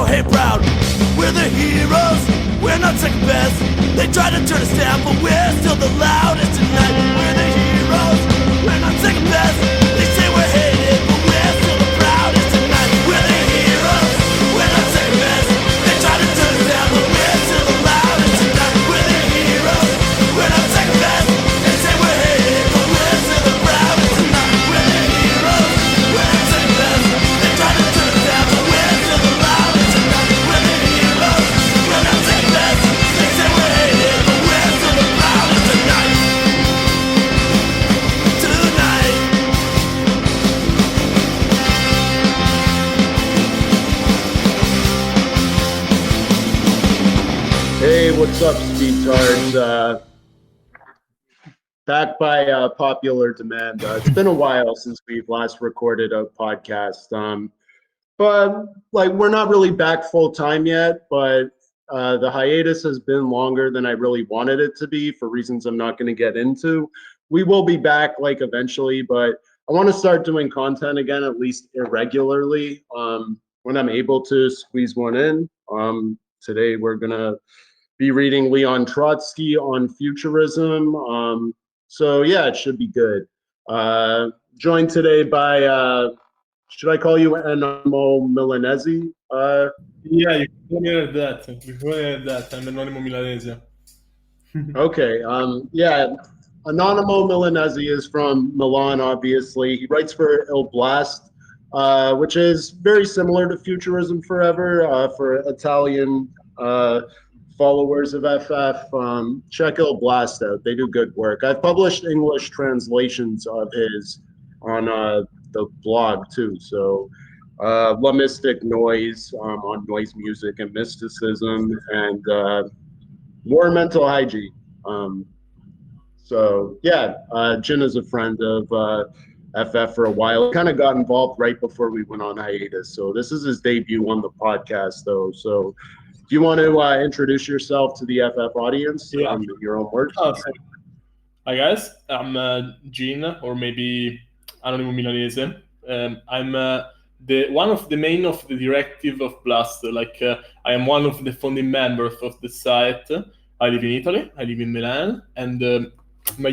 hey proud. We're the heroes, we're not second best. They try to turn us down, but we're still the loudest tonight. We're the heroes, we're not second best. They say we're hated, but we're still the proudest tonight. We're the heroes, we're not second best. They try to turn us down, but we're still the loudest tonight. We're the heroes, we're not second best. They say we're hated, but we're still the proudest tonight. We're the heroes, we're not second best. They try to turn us down, but we're still the loudest tonight. We're the heroes, we're not second best. They say we're hated, but we're still the proudest tonight. Tonight. Hey, what's up, speedtards? Back by popular demand. It's been a while since we've last recorded a podcast. But like, we're not really back full time yet, but the hiatus has been longer than I really wanted it to be for reasons I'm not going to get into. We will be back like eventually, but I want to start doing content again, at least irregularly, when I'm able to squeeze one in. Today we're gonna be reading Leon Trotsky on Futurism. So yeah, it should be good. Joined today by, should I call you Anonimo Milanese? Yeah, you can call me like that. You can call me like that. I'm Anonimo Milanese. Okay, yeah, Anonimo Milanese is from Milan, obviously. He writes for Il Blast, which is very similar to Futurism Forever for Italian followers of FF. Check Il Blast out. They do good work. I've published English translations of his on the blog too. So La Mystic Noise on noise music and mysticism, and More Mental Hygiene. So yeah, Jin is a friend of FF for a while. Kind of got involved right before we went on hiatus. So this is his debut on the podcast, though. So do you want to introduce yourself to the FF audience? Yeah. Your own words. Oh, so, hi guys, I'm Gene, or maybe Anonimo Milanese. I'm the one of the main of the directive of Blast. I am one of the founding members of the site. I live in Italy. I live in Milan, and my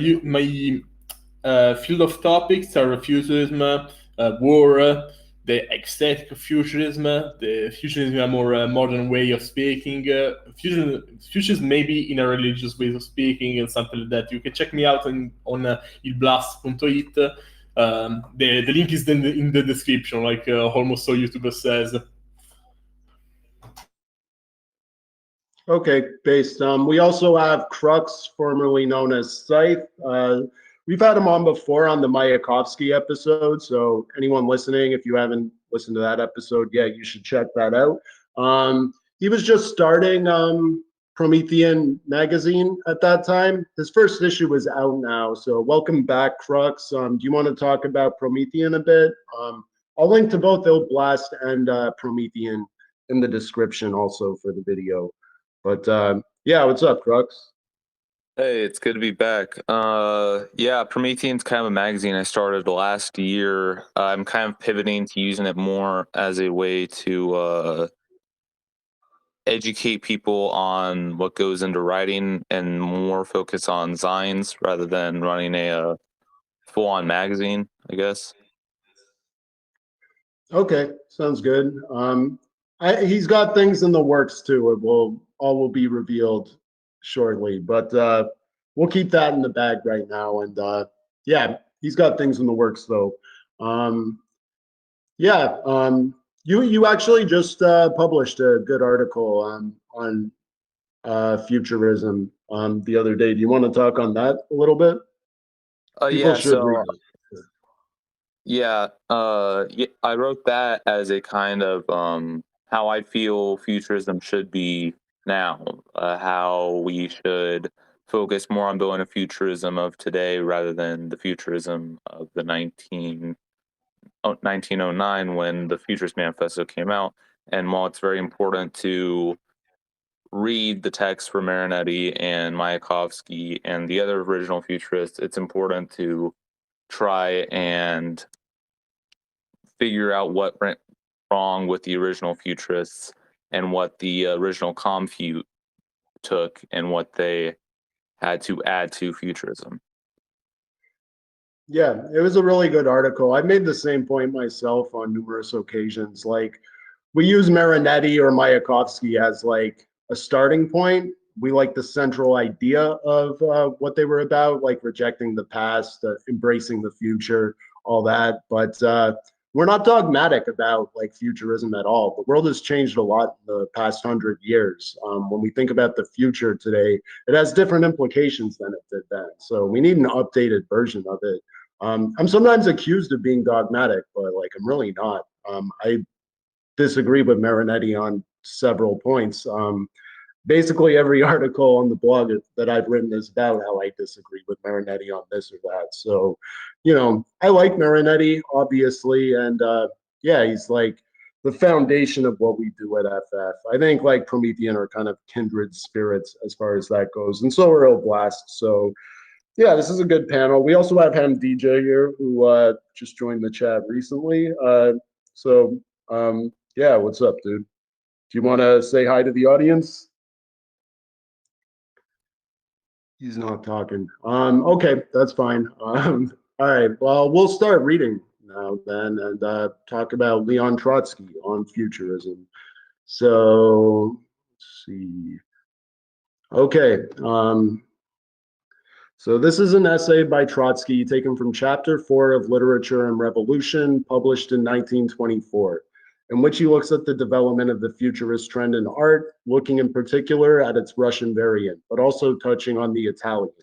field of topics are futurism, war, the aesthetic of futurism, the futurism a more modern way of speaking, futurism maybe in a religious way of speaking and something like that. You can check me out on ilblast.it. The link is in the description, like almost all YouTuber says. Okay, based. We also have Crux, formerly known as Scythe. We've had him on before on the Mayakovsky episode, so anyone listening, if you haven't listened to that episode yet, you should check that out. He was just starting Promethean magazine at that time. His first issue is out now, so welcome back, Crux. Do you want to talk about Promethean a bit? I'll link to both Il Blast and Promethean in the description also for the video. But yeah, what's up, Crux? Hey, it's good to be back. Yeah, Promethean's kind of a magazine I started last year. I'm kind of pivoting to using it more as a way to educate people on what goes into writing and more focus on zines rather than running a full-on magazine, I guess. Okay, sounds good. He's got things in the works too. It will be revealed shortly, but we'll keep that in the bag right now. And yeah, he's got things in the works though. Yeah, you actually just published a good article on futurism the other day. Do you want to talk on that a little bit? Yeah, should read it. Yeah, I wrote that as a kind of how I feel futurism should be now, how we should focus more on building a futurism of today rather than the futurism of the 1909 when the Futurist Manifesto came out. And while it's very important to read the text from Marinetti and Mayakovsky and the other original futurists, it's important to try and figure out what went wrong with the original futurists and what the original compute took and what they had to add to futurism. Yeah, it was a really good article. I made the same point myself on numerous occasions. Like, we use Marinetti or Mayakovsky as like a starting point. We like the central idea of what they were about, like rejecting the past, embracing the future, all that. But we're not dogmatic about like futurism at all. The world has changed a lot in the past 100 years. When we think about the future today, it has different implications than it did then. So we need an updated version of it. I'm sometimes accused of being dogmatic, but like I'm really not. I disagree with Marinetti on several points. Basically, every article on the blog that I've written is about how I disagree with Marinetti on this or that. So, I like Marinetti, obviously, and yeah, he's like the foundation of what we do at FF. I think like Promethean are kind of kindred spirits as far as that goes, and so are Blast. So, yeah, this is a good panel. We also have Ham DJ here, who just joined the chat recently. So, yeah, what's up, dude? Do you want to say hi to the audience? He's not talking. Okay, that's fine. All right, well, we'll start reading now then and talk about Leon Trotsky on futurism. So, let's see. Okay, so this is an essay by Trotsky taken from Chapter 4 of Literature and Revolution, published in 1924, in which he looks at the development of the futurist trend in art, looking in particular at its Russian variant, but also touching on the Italian.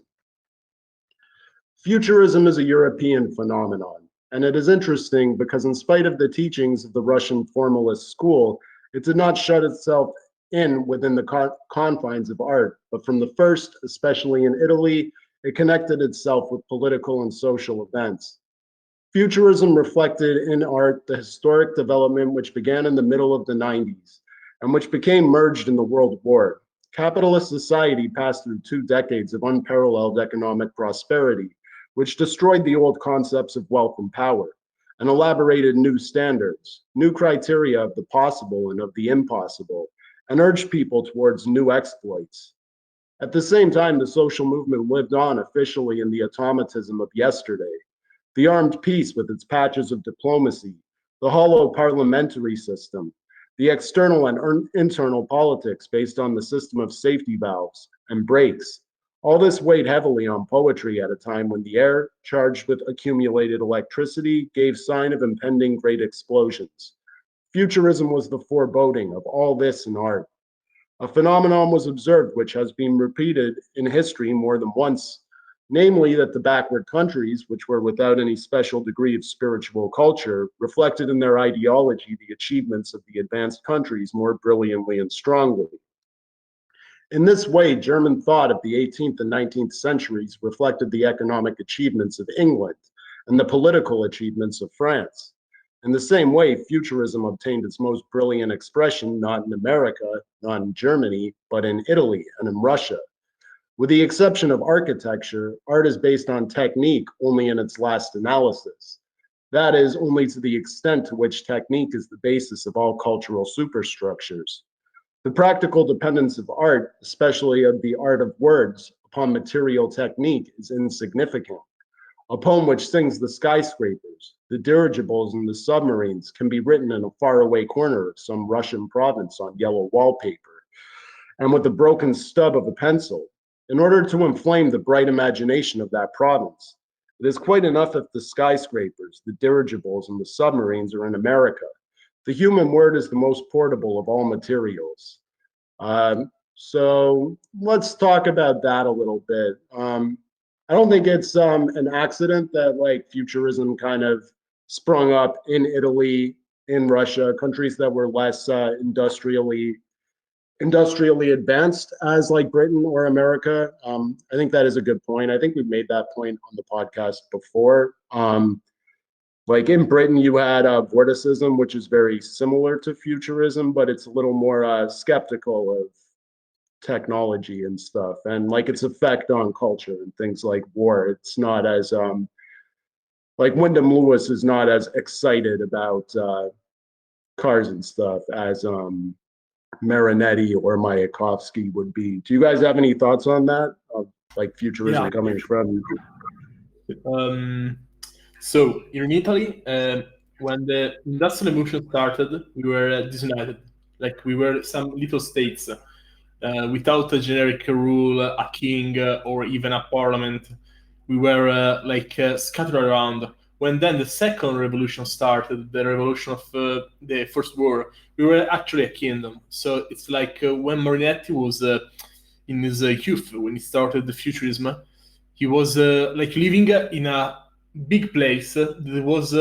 Futurism is a European phenomenon, and it is interesting because in spite of the teachings of the Russian formalist school, it did not shut itself in within the confines of art, but from the first, especially in Italy, it connected itself with political and social events. Futurism reflected in art the historic development which began in the middle of the 90s and which became merged in the World War. Capitalist society passed through 2 decades of unparalleled economic prosperity, which destroyed the old concepts of wealth and power and elaborated new standards, new criteria of the possible and of the impossible, and urged people towards new exploits. At the same time, the social movement lived on officially in the automatism of yesterday. The armed peace with its patches of diplomacy, the hollow parliamentary system, the external and internal politics based on the system of safety valves and brakes. All this weighed heavily on poetry at a time when the air, charged with accumulated electricity, gave sign of impending great explosions. Futurism was the foreboding of all this in art. A phenomenon was observed which has been repeated in history more than once, namely that the backward countries, which were without any special degree of spiritual culture, reflected in their ideology the achievements of the advanced countries more brilliantly and strongly. In this way, German thought of the 18th and 19th centuries reflected the economic achievements of England and the political achievements of France. In the same way, futurism obtained its most brilliant expression not in America, not in Germany, but in Italy and in Russia. With the exception of architecture, art is based on technique only in its last analysis. That is, only to the extent to which technique is the basis of all cultural superstructures. The practical dependence of art, especially of the art of words, upon material technique is insignificant. A poem which sings the skyscrapers, the dirigibles, and the submarines can be written in a faraway corner of some Russian province on yellow wallpaper, and with the broken stub of a pencil, in order to inflame the bright imagination of that province. It is quite enough if the skyscrapers, the dirigibles, and the submarines are in America. The human word is the most portable of all materials. So let's talk about that a little bit. I don't think it's an accident that like futurism kind of sprung up in Italy, in Russia, countries that were less industrially advanced as like Britain or America. I think that is a good point. I think we've made that point on the podcast before. Like in Britain, you had vorticism, which is very similar to futurism, but it's a little more skeptical of technology and stuff and like its effect on culture and things like war. It's not as like Wyndham Lewis is not as excited about cars and stuff as Marinetti or Mayakovsky would be. Do you guys have any thoughts on that? Of like futurism Yeah. coming from? So here in Italy, when the industrial revolution started, we were disunited. Like we were some little states without a generic rule, a king, or even a parliament. We were scattered around. When then the second revolution started, the revolution of the First War, we were actually a kingdom. So it's like when Marinetti was in his youth, when he started the Futurism, he was like living in a big place that was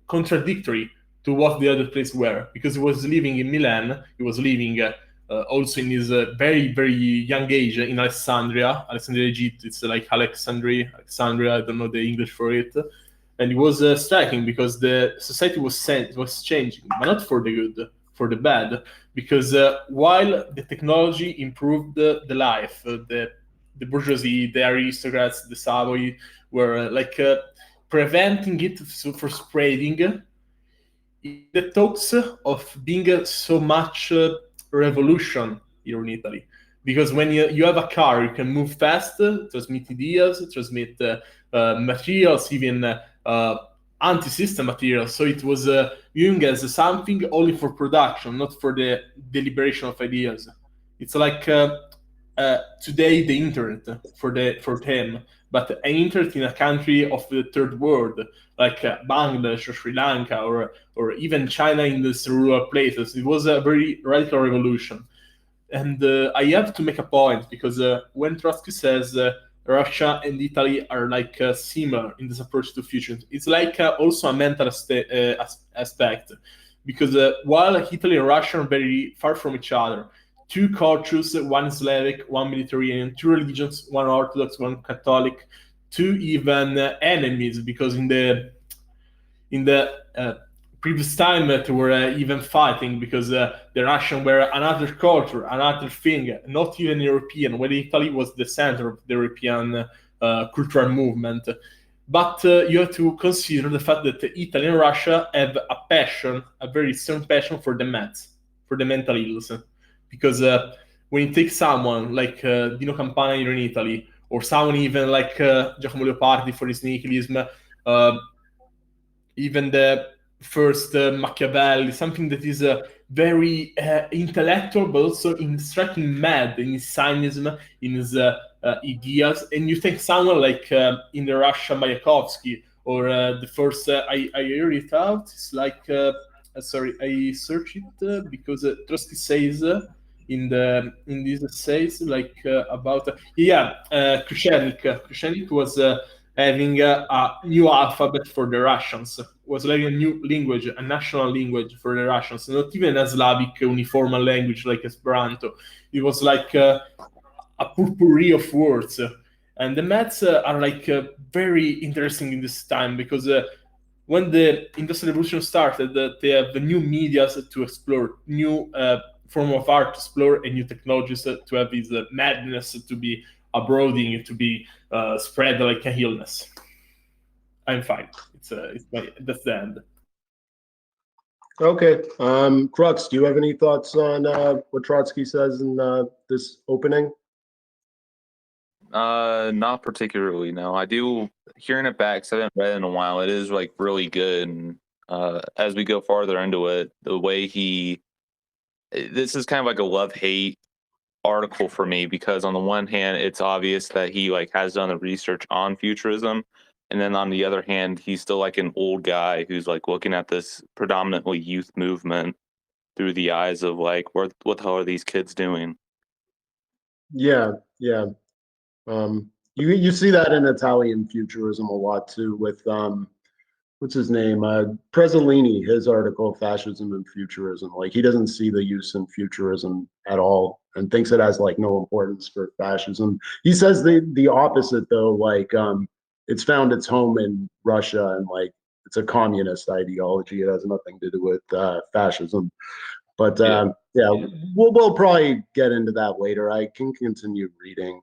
contradictory to what the other places were, because he was living in Milan, he was living also in his very very young age in Alexandria, Egypt. It's like Alexandria. I don't know the English for it. And it was striking because the society was changing, but not for the good, for the bad. Because while the technology improved the life, the bourgeoisie, the aristocrats, the Savoy were preventing it for spreading. The talks of being so much revolution here in Italy, because when you have a car, you can move fast, transmit ideas, transmit materials, even anti-system materials. So it was viewing as something only for production, not for the deliberation of ideas. It's like today the internet for them, but an internet in a country of the third world, like Bangladesh or Sri Lanka or even China in these rural places. It was a very radical revolution. And I have to make a point, because when Trotsky says Russia and Italy are like similar in this approach to future, it's like also a mental aspect, because while Italy and Russia are very far from each other, two cultures, one Slavic, one Mediterranean, two religions, one Orthodox, one Catholic, two even enemies, because in the previous time they were even fighting, because the Russian were another culture, another thing, not even European, when Italy was the center of the European cultural movement. But you have to consider the fact that Italy and Russia have a passion, a very strong passion for the maths, for the mental ills. Because when you take someone like Dino Campana here in Italy, or someone even like Giacomo Leopardi for his nihilism, even the first Machiavelli, something that is very intellectual, but also in striking mad in his cynicism, in his ideas. And you take someone like in the Russia Mayakovsky, or the first I heard it out. It's like sorry, I search it because Trotsky says in these essays like about Khrushchev. Khrushchev was having a new alphabet for the Russians, was like a new language, a national language for the Russians, not even a Slavic uniform language like Esperanto. It was like a potpourri of words. And the maths are like very interesting in this time, because when the industrial revolution started, they have the new media to explore, new form of art to explore, and new technologies to have this madness to be abroading, to be spread like a illness. I'm fine. That's the end. Okay. Crux, do you have any thoughts on what Trotsky says in this opening? Not particularly. No, I do hearing it back, 'cause I haven't read it in a while. It is like really good, and as we go farther into it, the way this is kind of like a love-hate article for me, because on the one hand, it's obvious that he like has done the research on futurism, and then on the other hand, he's still like an old guy who's like looking at this predominantly youth movement through the eyes of like, what the hell are these kids doing? Yeah. You see that in Italian futurism a lot too, with what's his name? Prezzolini, his article, Fascism and Futurism. Like, he doesn't see the use in futurism at all and thinks it has like no importance for fascism. He says the opposite though, like it's found its home in Russia, and like it's a communist ideology. It has nothing to do with fascism. But we'll probably get into that later. I can continue reading.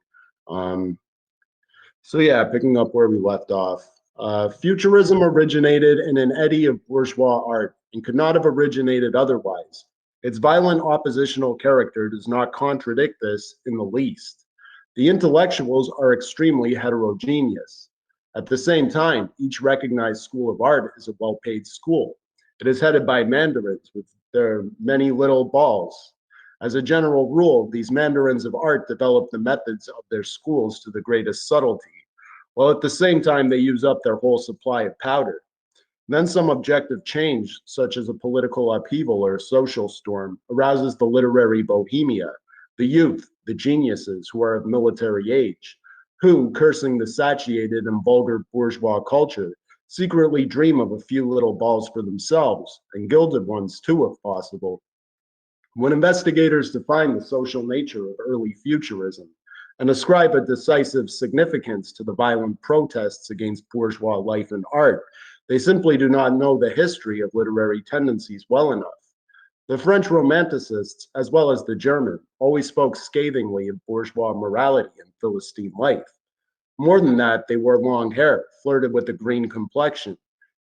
So yeah, picking up where we left off. Futurism originated in an eddy of bourgeois art and could not have originated otherwise. Its violent oppositional character does not contradict this in the least. The intellectuals are extremely heterogeneous. At the same time, each recognized school of art is a well-paid school. It is headed by mandarins with their many little balls. As a general rule, these mandarins of art develop the methods of their schools to the greatest subtlety, while at the same time they use up their whole supply of powder. Then some objective change, such as a political upheaval or a social storm, arouses the literary bohemia, the youth, the geniuses who are of military age, who, cursing the satiated and vulgar bourgeois culture, secretly dream of a few little balls for themselves, and gilded ones too, if possible. When investigators define the social nature of early Futurism and ascribe a decisive significance to the violent protests against bourgeois life and art, they simply do not know the history of literary tendencies well enough. The French Romanticists, as well as the German, always spoke scathingly of bourgeois morality and Philistine life. More than that, they wore long hair, flirted with a green complexion,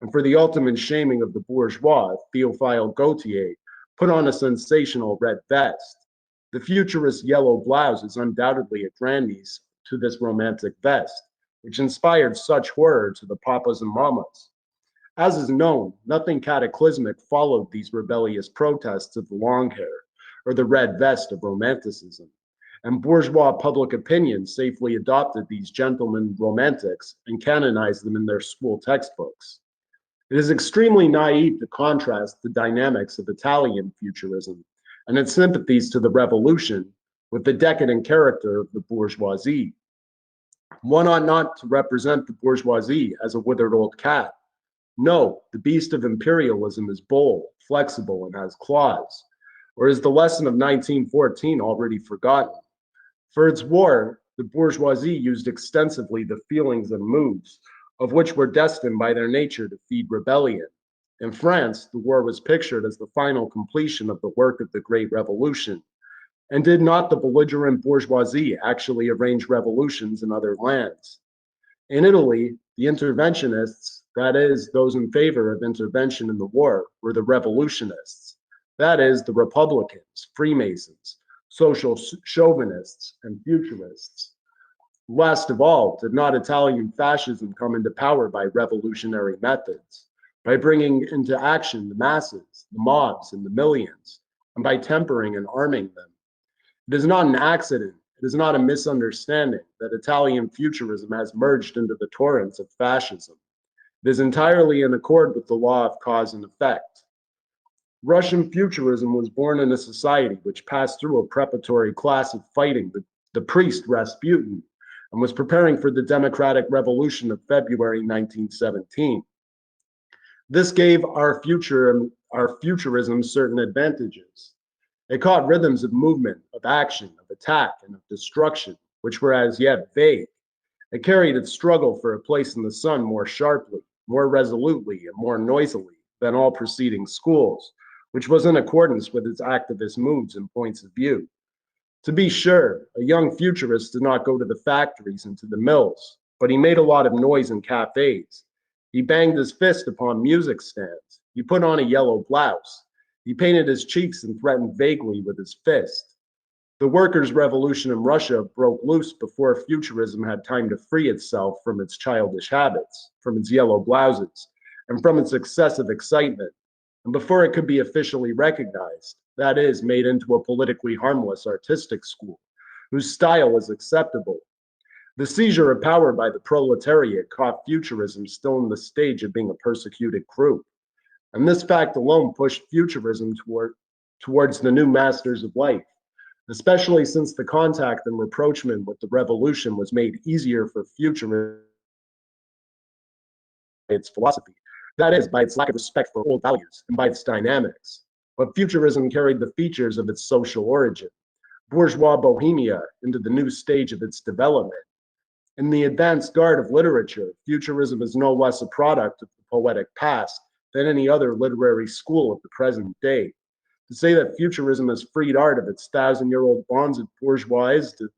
and for the ultimate shaming of the bourgeois, Théophile Gautier put on a sensational red vest. The futurist yellow blouse is undoubtedly a grandies to this romantic vest, which inspired such horror to the papas and mamas. As is known, nothing cataclysmic followed these rebellious protests of the long hair or the red vest of Romanticism, and bourgeois public opinion safely adopted these gentlemen romantics and canonized them in their school textbooks. It is extremely naive to contrast the dynamics of Italian Futurism and its sympathies to the revolution with the decadent character of the bourgeoisie. One ought not to represent the bourgeoisie as a withered old cat. No, the beast of imperialism is bold, flexible, and has claws. Or is the lesson of 1914 already forgotten? For its war, the bourgeoisie used extensively the feelings and moods of which were destined by their nature to feed rebellion. In France, the war was pictured as the final completion of the work of the Great Revolution. And did not the belligerent bourgeoisie actually arrange revolutions in other lands? In Italy, the interventionists, that is, those in favor of intervention in the war, were the revolutionists, that is, the Republicans, Freemasons, social chauvinists, and futurists. Last of all, did not Italian fascism come into power by revolutionary methods, by bringing into action the masses, the mobs, and the millions, and by tempering and arming them? It is not an accident, it is not a misunderstanding that Italian Futurism has merged into the torrents of fascism. It is entirely in accord with the law of cause and effect. Russian Futurism was born in a society which passed through a preparatory class of fighting, the priest Rasputin, and was preparing for the democratic revolution of February 1917. This gave our futurism certain advantages. It caught rhythms of movement, of action, of attack, and of destruction, which were as yet vague. It carried its struggle for a place in the sun more sharply, more resolutely, and more noisily than all preceding schools, which was in accordance with its activist moods and points of view. To be sure, a young futurist did not go to the factories and to the mills, but he made a lot of noise in cafes. He banged his fist upon music stands. He put on a yellow blouse. He painted his cheeks and threatened vaguely with his fist. The workers' revolution in Russia broke loose before Futurism had time to free itself from its childish habits, from its yellow blouses, and from its excessive excitement, and before it could be officially recognized, that is, made into a politically harmless artistic school, whose style was acceptable. The seizure of power by the proletariat caught Futurism still in the stage of being a persecuted group. And this fact alone pushed Futurism towards the new masters of life, especially since the contact and rapprochement with the revolution was made easier for Futurism by its philosophy, that is, by its lack of respect for old values and by its dynamics. But Futurism carried the features of its social origin, bourgeois bohemia, into the new stage of its development. In the advanced guard of literature, Futurism is no less a product of the poetic past than any other literary school of the present day. To say that Futurism has freed art of its thousand-year-old bonds of bourgeoisdom,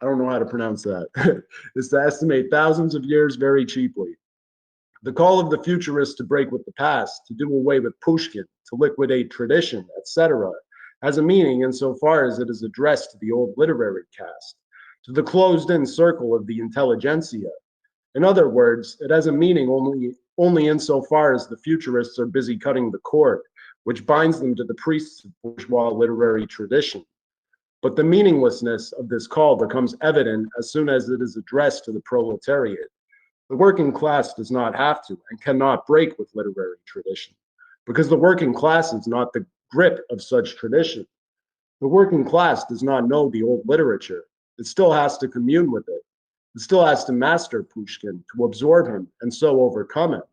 I don't know how to pronounce that, is to estimate thousands of years very cheaply. The call of the futurists to break with the past, to do away with Pushkin, to liquidate tradition, etc., has a meaning insofar as it is addressed to the old literary caste, to the closed-in circle of the intelligentsia. In other words, it has a meaning only insofar as the futurists are busy cutting the cord, which binds them to the priests of bourgeois literary tradition. But the meaninglessness of this call becomes evident as soon as it is addressed to the proletariat. The working class does not have to and cannot break with literary tradition, because the working class is not the grip of such tradition. The working class does not know the old literature. It still has to commune with it. It still has to master Pushkin, to absorb him, and so overcome him.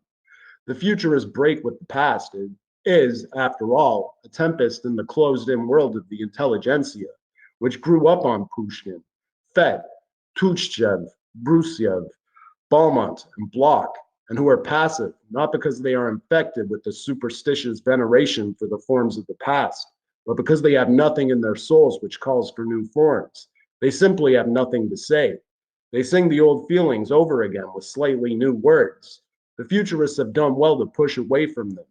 The futurist break with the past is, after all, a tempest in the closed-in world of the intelligentsia, which grew up on Pushkin, fed Tuchchev, Brusiev, Beaumont, and Bloch, and who are passive, not because they are infected with the superstitious veneration for the forms of the past, but because they have nothing in their souls which calls for new forms. They simply have nothing to say. They sing the old feelings over again with slightly new words. The futurists have done well to push away from them,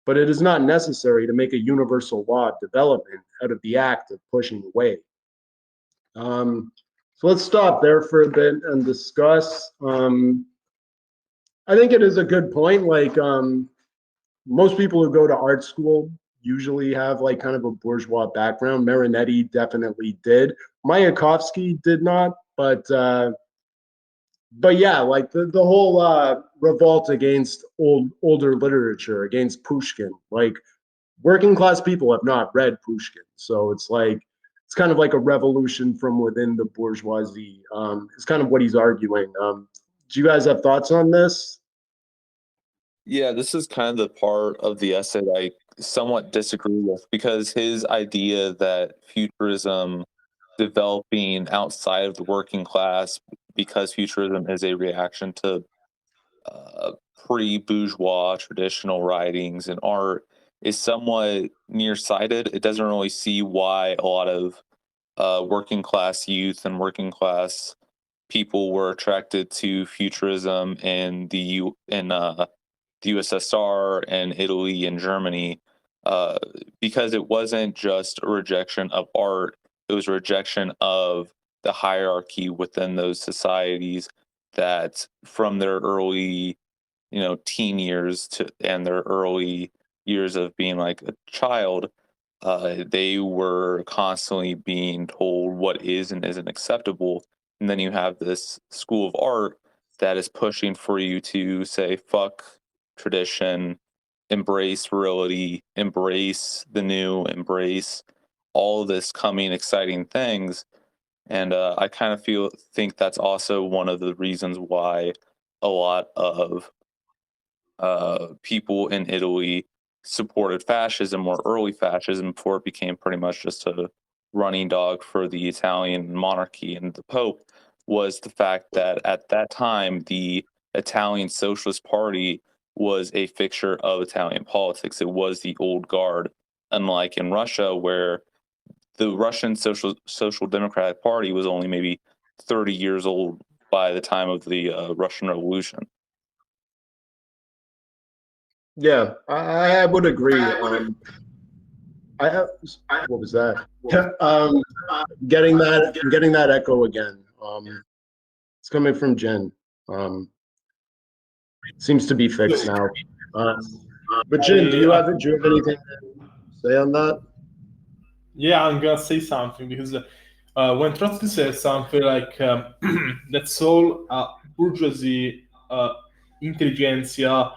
but it is not necessary to make a universal law of development out of the act of pushing away. So let's stop there for a bit and discuss. I think it is a good point. Like most people who go to art school usually have like kind of a bourgeois background. Marinetti definitely did. Mayakovsky did not, but yeah, like the whole revolt against older literature, against Pushkin. Like working class people have not read Pushkin, so it's kind of like a revolution from within the bourgeoisie. It's kind of what he's arguing. Do you guys have thoughts on this? Yeah, this is kind of the part of the essay that I somewhat disagree with, because his idea that futurism developing outside of the working class, because futurism is a reaction to pre-bourgeois traditional writings and art, is somewhat nearsighted. It doesn't really see why a lot of working class youth and working class people were attracted to futurism in the USSR and Italy and Germany, because it wasn't just a rejection of art; it was a rejection of the hierarchy within those societies that, from their early, teen years to and their early years of being like a child, they were constantly being told what is and isn't acceptable. And then you have this school of art that is pushing for you to say, fuck tradition, embrace virility, embrace the new, embrace all this coming exciting things. And I kind of think that's also one of the reasons why a lot of people in Italy supported fascism, or early fascism, before it became pretty much just a running dog for the Italian monarchy and the Pope, was the fact that at that time the Italian Socialist Party was a fixture of Italian politics. It was the old guard, unlike in Russia, where the Russian Social Democratic Party was only maybe 30 years old by the time of the Russian Revolution. Yeah, I would agree. What was that? Getting that echo again. It's coming from Jen. Seems to be fixed now. But Jen, do you have anything to say on that? Yeah, I'm gonna say something, because when Trotsky says something like that's all bourgeoisie intelligentsia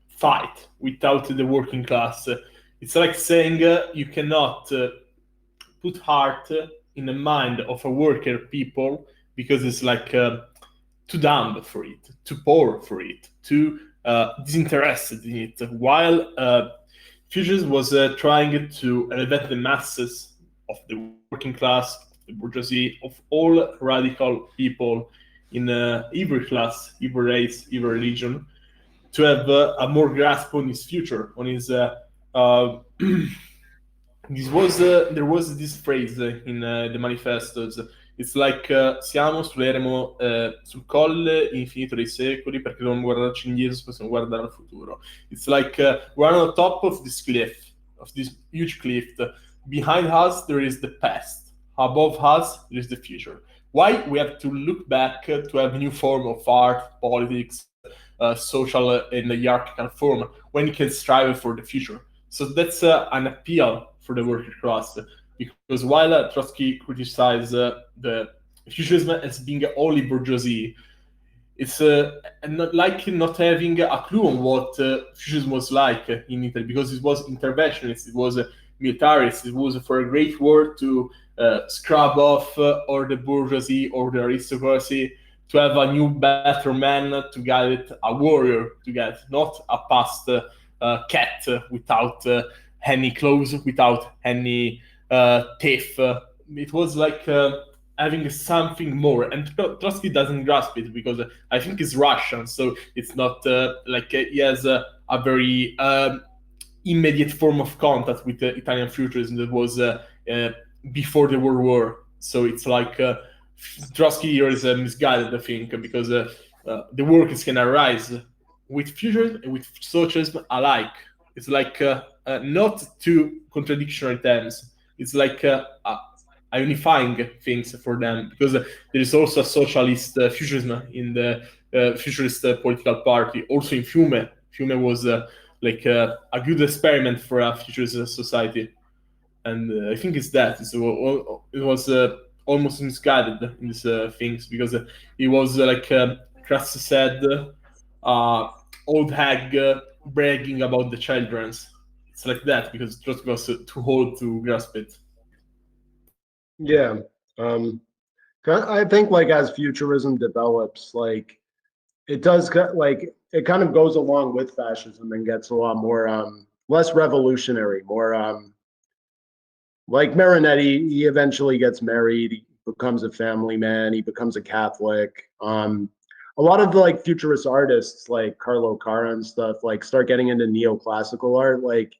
fight without the working class, it's like saying you cannot put heart in the mind of a worker people, because it's like too dumb for it, too poor for it, too disinterested in it. While Futurism was trying to elevate the masses of the working class, the bourgeoisie, of all radical people in every class, every race, every religion, to have a more grasp on his future, on his. There was this phrase in the manifestos. It's like siamo sull'eremo sul colle infinito dei secoli perché dobbiamo guardarci indietro se possiamo guardare al futuro. It's like we're on the top of this cliff, of this huge cliff. Behind us there is the past. Above us there is the future. Why we have to look back to have a new form of art, politics, social in the hierarchical form when you can strive for the future? So that's an appeal for the working class, because while Trotsky criticized the futurism as being only bourgeoisie, it's not like not having a clue on what futurism was like in Italy, because it was interventionist, it was militarist, it was for a great war to scrub off or the bourgeoisie or the aristocracy, to have a new, better man to get a warrior to get, not a past cat without any clothes, without any teeth. It was like having something more, and Trotsky doesn't grasp it because I think he's Russian, so it's not like he has a very immediate form of contact with Italian futurism that was before the World War. So it's like Trotsky here is misguided, I think, because the workers can arise with futurism and with socialism alike. It's like not two contradictory terms. It's like unifying things for them, because there is also a socialist futurism in the futurist political party. Also in Fiume. Fiume was like a good experiment for a futurist society. And I think it's that. It was almost misguided in these things, because it was like Kratz said, old hag bragging about the children's. It's like that because Trotsky was too old to grasp it. Yeah. I think like as futurism develops, like it does like it kind of goes along with fascism and gets a lot more less revolutionary, more like Marinetti. He eventually gets married, he becomes a family man, he becomes a Catholic. A lot of like futurist artists like Carlo Cara and stuff like start getting into neoclassical art. Like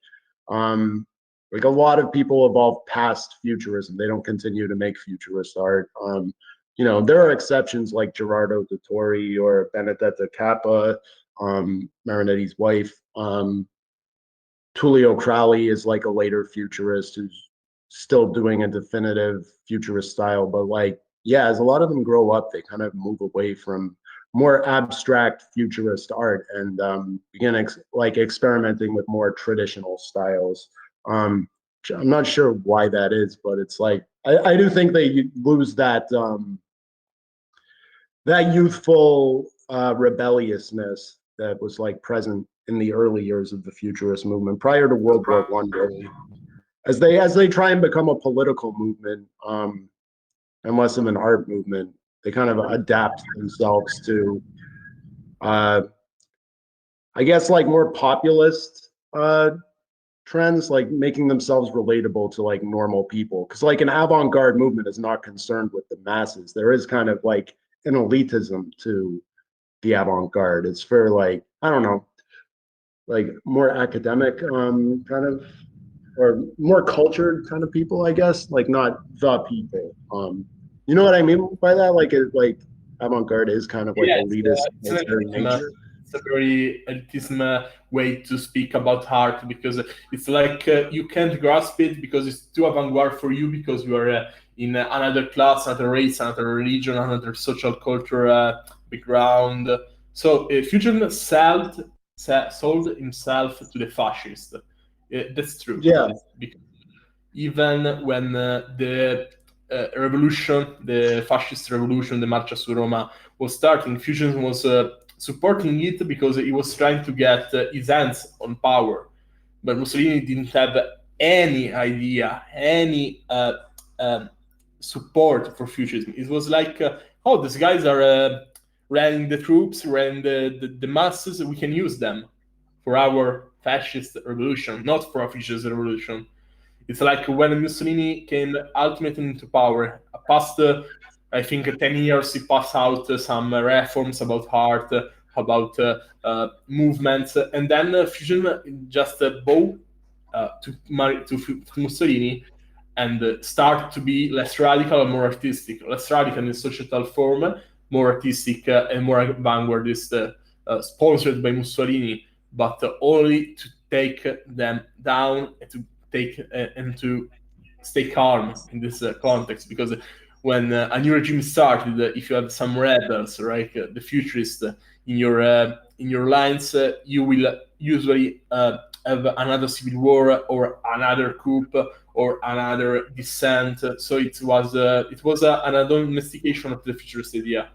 a lot of people evolve past futurism. They don't continue to make futurist art. You know, there are exceptions like Gerardo Dottori or Benedetta Cappa, Marinetti's wife. Tullio Crowley is like a later futurist who's still doing a definitive futurist style. But like, yeah, as a lot of them grow up, they kind of move away from more abstract futurist art and begin like experimenting with more traditional styles. I'm not sure why that is, but it's like I do think they lose that that youthful rebelliousness that was like present in the early years of the futurist movement prior to World War One, really. As they try and become a political movement and less of an art movement, they kind of adapt themselves to, I guess, like more populist trends, like making themselves relatable to like normal people. Because like an avant-garde movement is not concerned with the masses. There is kind of like an elitism to the avant-garde. It's for like, I don't know, like more academic kind of, or more cultured kind of people, I guess, like not the people. You know what I mean by that? Like like avant-garde is kind of like elitist in its very nature. It's a very elitism way to speak about art, because it's like you can't grasp it because it's too avant-garde for you, because you are in another class, another race, another religion, another social culture background. So Futurism sold himself to the fascists. That's true. Yeah. Because even when the revolution, the fascist revolution, the Marcia su Roma was starting, Futurism was supporting it because he was trying to get his hands on power. But Mussolini didn't have any idea, any support for Futurism. It was like, oh, these guys are running the troops, running the masses, we can use them for our fascist revolution, not for a fascist revolution. It's like when Mussolini came ultimately into power, past, I think, 10 years, he passed out some reforms about art, about movements, and then Fusion just bowed to Mussolini and start to be less radical and more artistic, less radical in societal form, more artistic and more vanguardist, sponsored by Mussolini, but only to take them down and to take and to stay calm in this context, because when a new regime started, if you have some rebels, right, the futurists in your lines, you will usually have another civil war or another coup or another dissent. So it was an domestication of the futurist idea,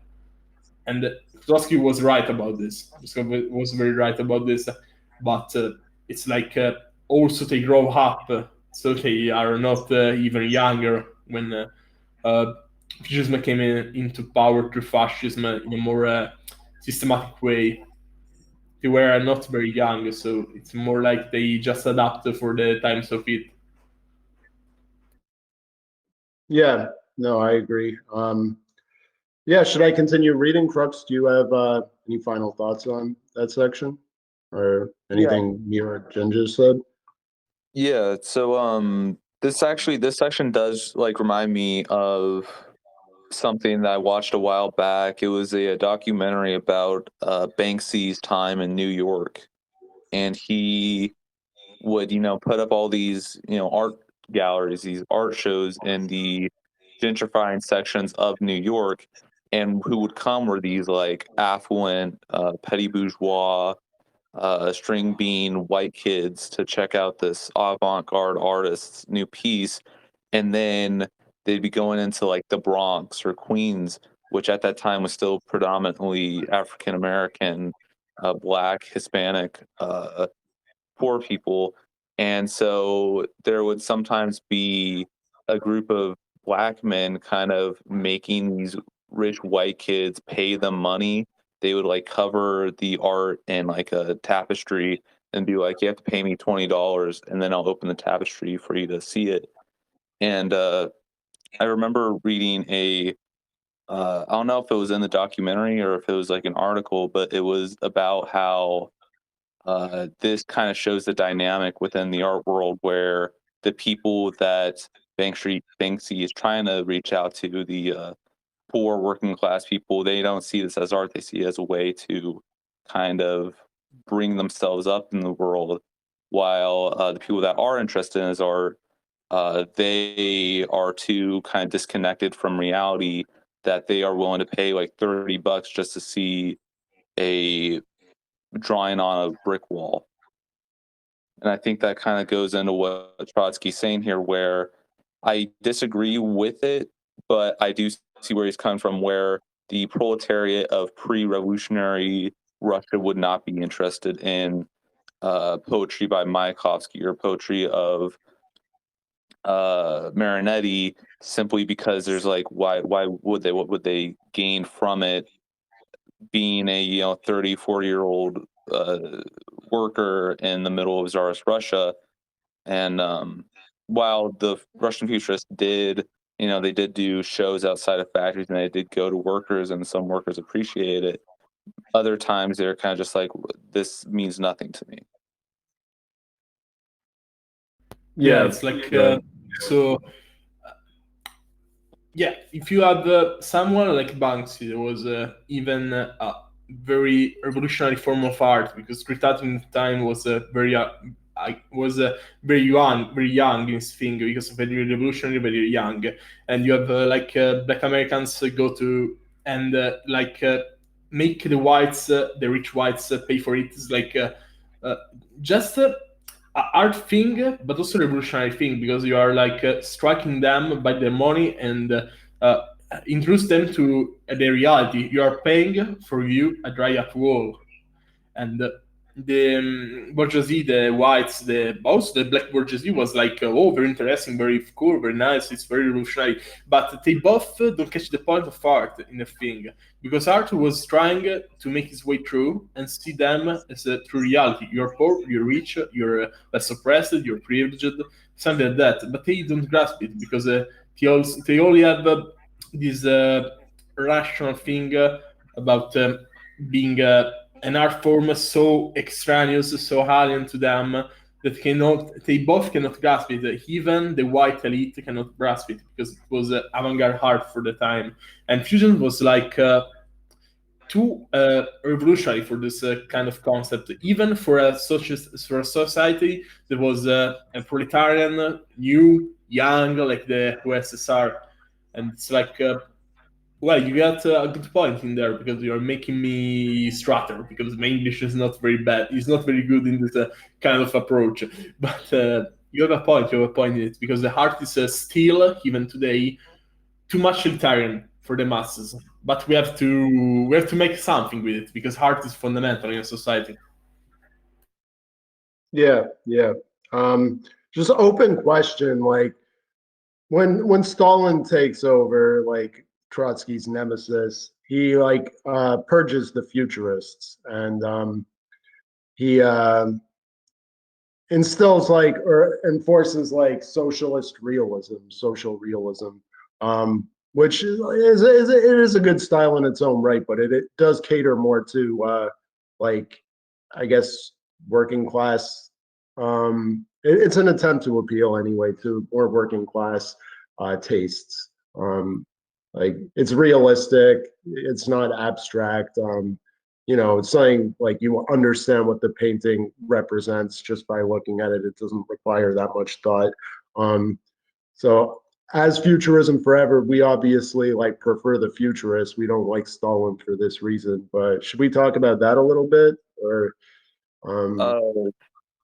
and Trotsky was right about this. Trotsky was very right about this, but it's like also they grow up, so they are not even younger when fascism came into power through fascism in a more systematic way. They were not very young, so it's more like they just adapt for the times of it. Yeah, no, I agree. Yeah, should I continue reading? Crux, do you have any final thoughts on that section or anything you or Ginger said? Yeah, so this section does like remind me of something that I watched a while back. It was a documentary about Banksy's time in New York, and he would put up all these art galleries, these art shows in the gentrifying sections of New York, and who would come were these like affluent, petty bourgeois, string bean white kids to check out this avant-garde artist's new piece, and then they'd be going into like the Bronx or Queens, which at that time was still predominantly African American, Black, Hispanic, poor people. And so there would sometimes be a group of Black men kind of making these rich white kids pay them money. They would like cover the art in like a tapestry and be like, you have to pay me $20 and then I'll open the tapestry for you to see it. And I remember reading I don't know if it was in the documentary or if it was like an article, but it was about how this kind of shows the dynamic within the art world where the people that Banksy is trying to reach out to, the poor working class people, they don't see this as art. They see it as a way to kind of bring themselves up in the world, while the people that are interested in his art, they are too kind of disconnected from reality that they are willing to pay like $30 just to see a drawing on a brick wall. And I think that kind of goes into what Trotsky's saying here, where I disagree with it, but I do see where he's coming from, where the proletariat of pre-revolutionary Russia would not be interested in poetry by Mayakovsky or poetry of Marinetti, simply because there's like, why would they? What would they gain from it? Being a 30, 40-year-old worker in the middle of Tsarist Russia. And while the Russian futurists did, they did do shows outside of factories and they did go to workers, and some workers appreciated it. Other times they're kind of just like, this means nothing to me. Yeah, it's like so. Yeah, if you have someone like Banksy, there was even a very revolutionary form of art, because street art in the time was very young in its thing, because of very revolutionary, very young. And you have Black Americans go to and make the whites, the rich whites, pay for it. It's like just art thing, but also revolutionary thing, because you are like striking them by their money and introduce them to their reality. You are paying for you a dry up wall, and the bourgeoisie, the whites, the black bourgeoisie was like, oh, very interesting, very cool, very nice, it's very revolutionary. But they both don't catch the point of art in the thing, because art was trying to make its way through and see them as a true reality. You're poor, you're rich, you're less oppressed, you're privileged, something like that. But they don't grasp it, because they only have this rational thing about being an art form so extraneous, so alien to them, they both cannot grasp it. Even the white elite cannot grasp it because it was avant-garde art for the time, and fusion was like too revolutionary for this kind of concept. Even for a society that was a proletarian, new, young, like the USSR, and it's like. Well, you got a good point in there because you're making me stutter because my English is not very bad. It's not very good in this kind of approach. But you have a point. You have a point in it because the art is still, even today, too much utilitarian for the masses. But we have to make something with it because art is fundamental in a society. Yeah, yeah. Just open question, like when Stalin takes over, like Trotsky's nemesis, he like purges the futurists, and he instills like or enforces like socialist realism, social realism, which it is a good style in its own right, but it does cater more to like I guess working class. It's an attempt to appeal anyway to more working class tastes. Like it's realistic, it's not abstract. It's something like you understand what the painting represents just by looking at it. It doesn't require that much thought. So as futurism forever, we obviously like prefer the futurists. We don't like Stalin for this reason. But should we talk about that a little bit, or? Uh,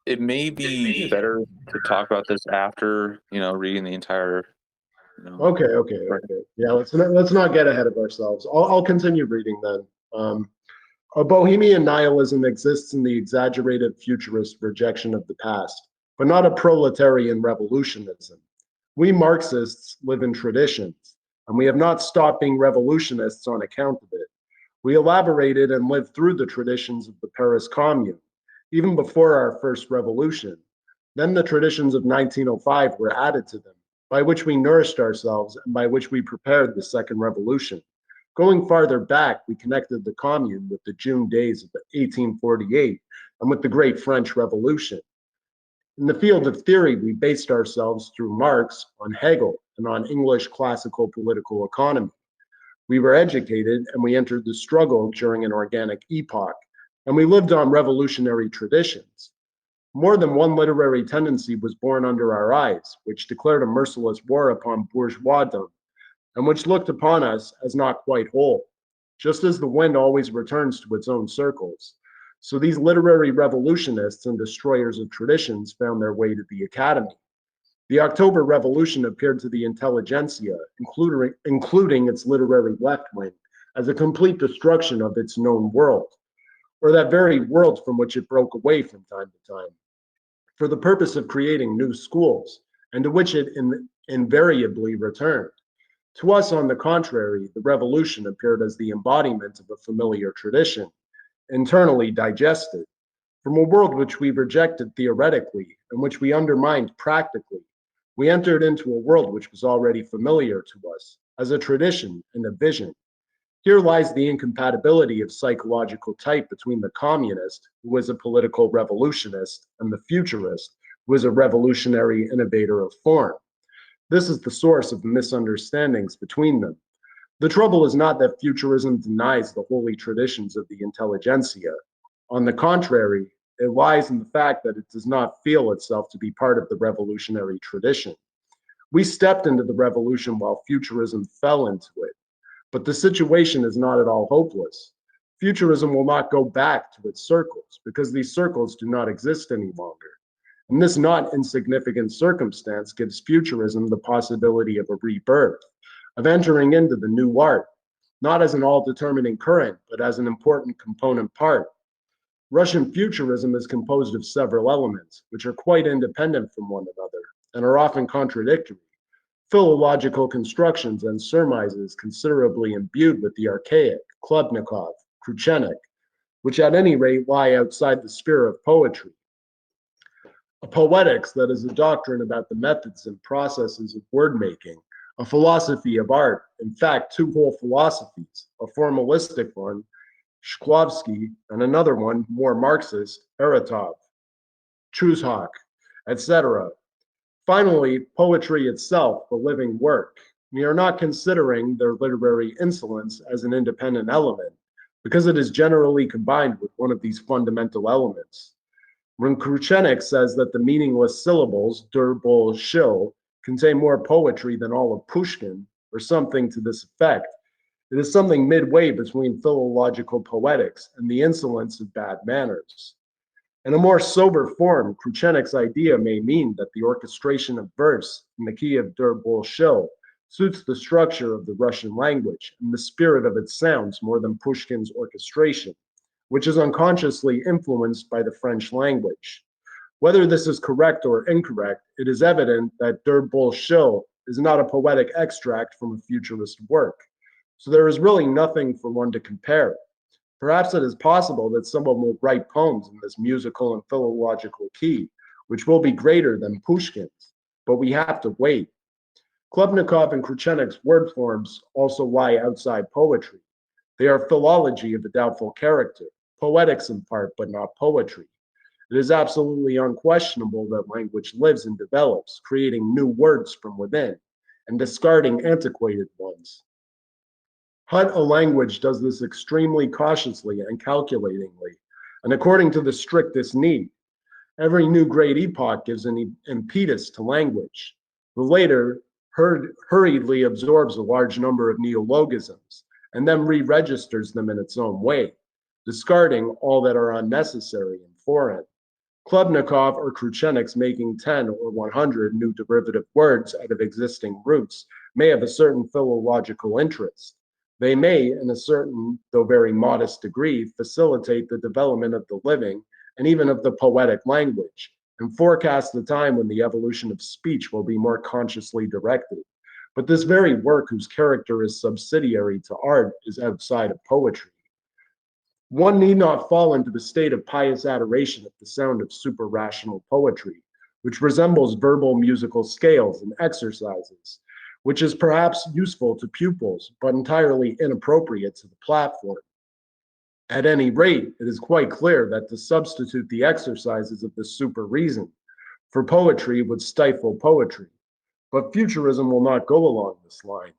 it may be better to talk about this after, reading the entire, Okay. Yeah, let's not get ahead of ourselves. I'll continue reading then. A bohemian nihilism exists in the exaggerated futurist rejection of the past, but not a proletarian revolutionism. We Marxists live in traditions, and we have not stopped being revolutionists on account of it. We elaborated and lived through the traditions of the Paris Commune, even before our first revolution. Then the traditions of 1905 were added to them, by which we nourished ourselves and by which we prepared the second revolution. Going farther back, we connected the Commune with the June days of 1848 and with the Great French Revolution. In the field of theory, we based ourselves through Marx on Hegel and on English classical political economy. We were educated and we entered the struggle during an organic epoch, and we lived on revolutionary traditions. More than one literary tendency was born under our eyes, which declared a merciless war upon bourgeoisdom, and which looked upon us as not quite whole, just as the wind always returns to its own circles. So these literary revolutionists and destroyers of traditions found their way to the academy. The October Revolution appeared to the intelligentsia, including its literary left wing, as a complete destruction of its known world, or that very world from which it broke away from time to time, for the purpose of creating new schools, and to which it invariably returned. To us, on the contrary, the revolution appeared as the embodiment of a familiar tradition, internally digested, from a world which we rejected theoretically and which we undermined practically. We entered into a world which was already familiar to us, as a tradition and a vision. Here lies the incompatibility of psychological type between the communist, who was a political revolutionist, and the futurist, who was a revolutionary innovator of form. This is the source of the misunderstandings between them. The trouble is not that futurism denies the holy traditions of the intelligentsia. On the contrary, it lies in the fact that it does not feel itself to be part of the revolutionary tradition. We stepped into the revolution while futurism fell into it, but the situation is not at all hopeless. Futurism will not go back to its circles because these circles do not exist any longer. And this not insignificant circumstance gives futurism the possibility of a rebirth, of entering into the new art, not as an all-determining current, but as an important component part. Russian futurism is composed of several elements, which are quite independent from one another, and are often contradictory. Philological constructions and surmises considerably imbued with the archaic, Klubnikov, Kruchenik, which at any rate lie outside the sphere of poetry. A poetics that is a doctrine about the methods and processes of word-making, a philosophy of art, in fact, two whole philosophies, a formalistic one, Shklovsky, and another one, more Marxist, Eratov, Chuzhak, etc. Finally, poetry itself, the living work. We are not considering their literary insolence as an independent element, because it is generally combined with one of these fundamental elements. When Kruchenik says that the meaningless syllables, dur, bol, shil, contain more poetry than all of Pushkin, or something to this effect, it is something midway between philological poetics and the insolence of bad manners. In a more sober form, Kruchenik's idea may mean that the orchestration of verse in the key of dur, bol, shil suits the structure of the Russian language and the spirit of its sounds more than Pushkin's orchestration, which is unconsciously influenced by the French language. Whether this is correct or incorrect, it is evident that dur, bol, shil is not a poetic extract from a futurist work. So there is really nothing for one to compare. Perhaps it is possible that someone will write poems in this musical and philological key, which will be greater than Pushkin's, but we have to wait. Klubnikov and Kruchenik's word forms also lie outside poetry. They are philology of a doubtful character, poetics in part, but not poetry. It is absolutely unquestionable that language lives and develops, creating new words from within and discarding antiquated ones. Hunt a language does this extremely cautiously and calculatingly, and according to the strictest need. Every new great epoch gives an impetus to language. The later hurriedly absorbs a large number of neologisms and then re-registers them in its own way, discarding all that are unnecessary and foreign. Klubnikov or Kruchenik's making 10 or 100 new derivative words out of existing roots may have a certain philological interest. They may, in a certain, though very modest degree, facilitate the development of the living and even of the poetic language, and forecast the time when the evolution of speech will be more consciously directed. But this very work, whose character is subsidiary to art, is outside of poetry. One need not fall into the state of pious adoration at the sound of super-rational poetry, which resembles verbal musical scales and exercises, which is perhaps useful to pupils, but entirely inappropriate to the platform. At any rate, it is quite clear that to substitute the exercises of the super reason for poetry would stifle poetry. But Futurism will not go along this line.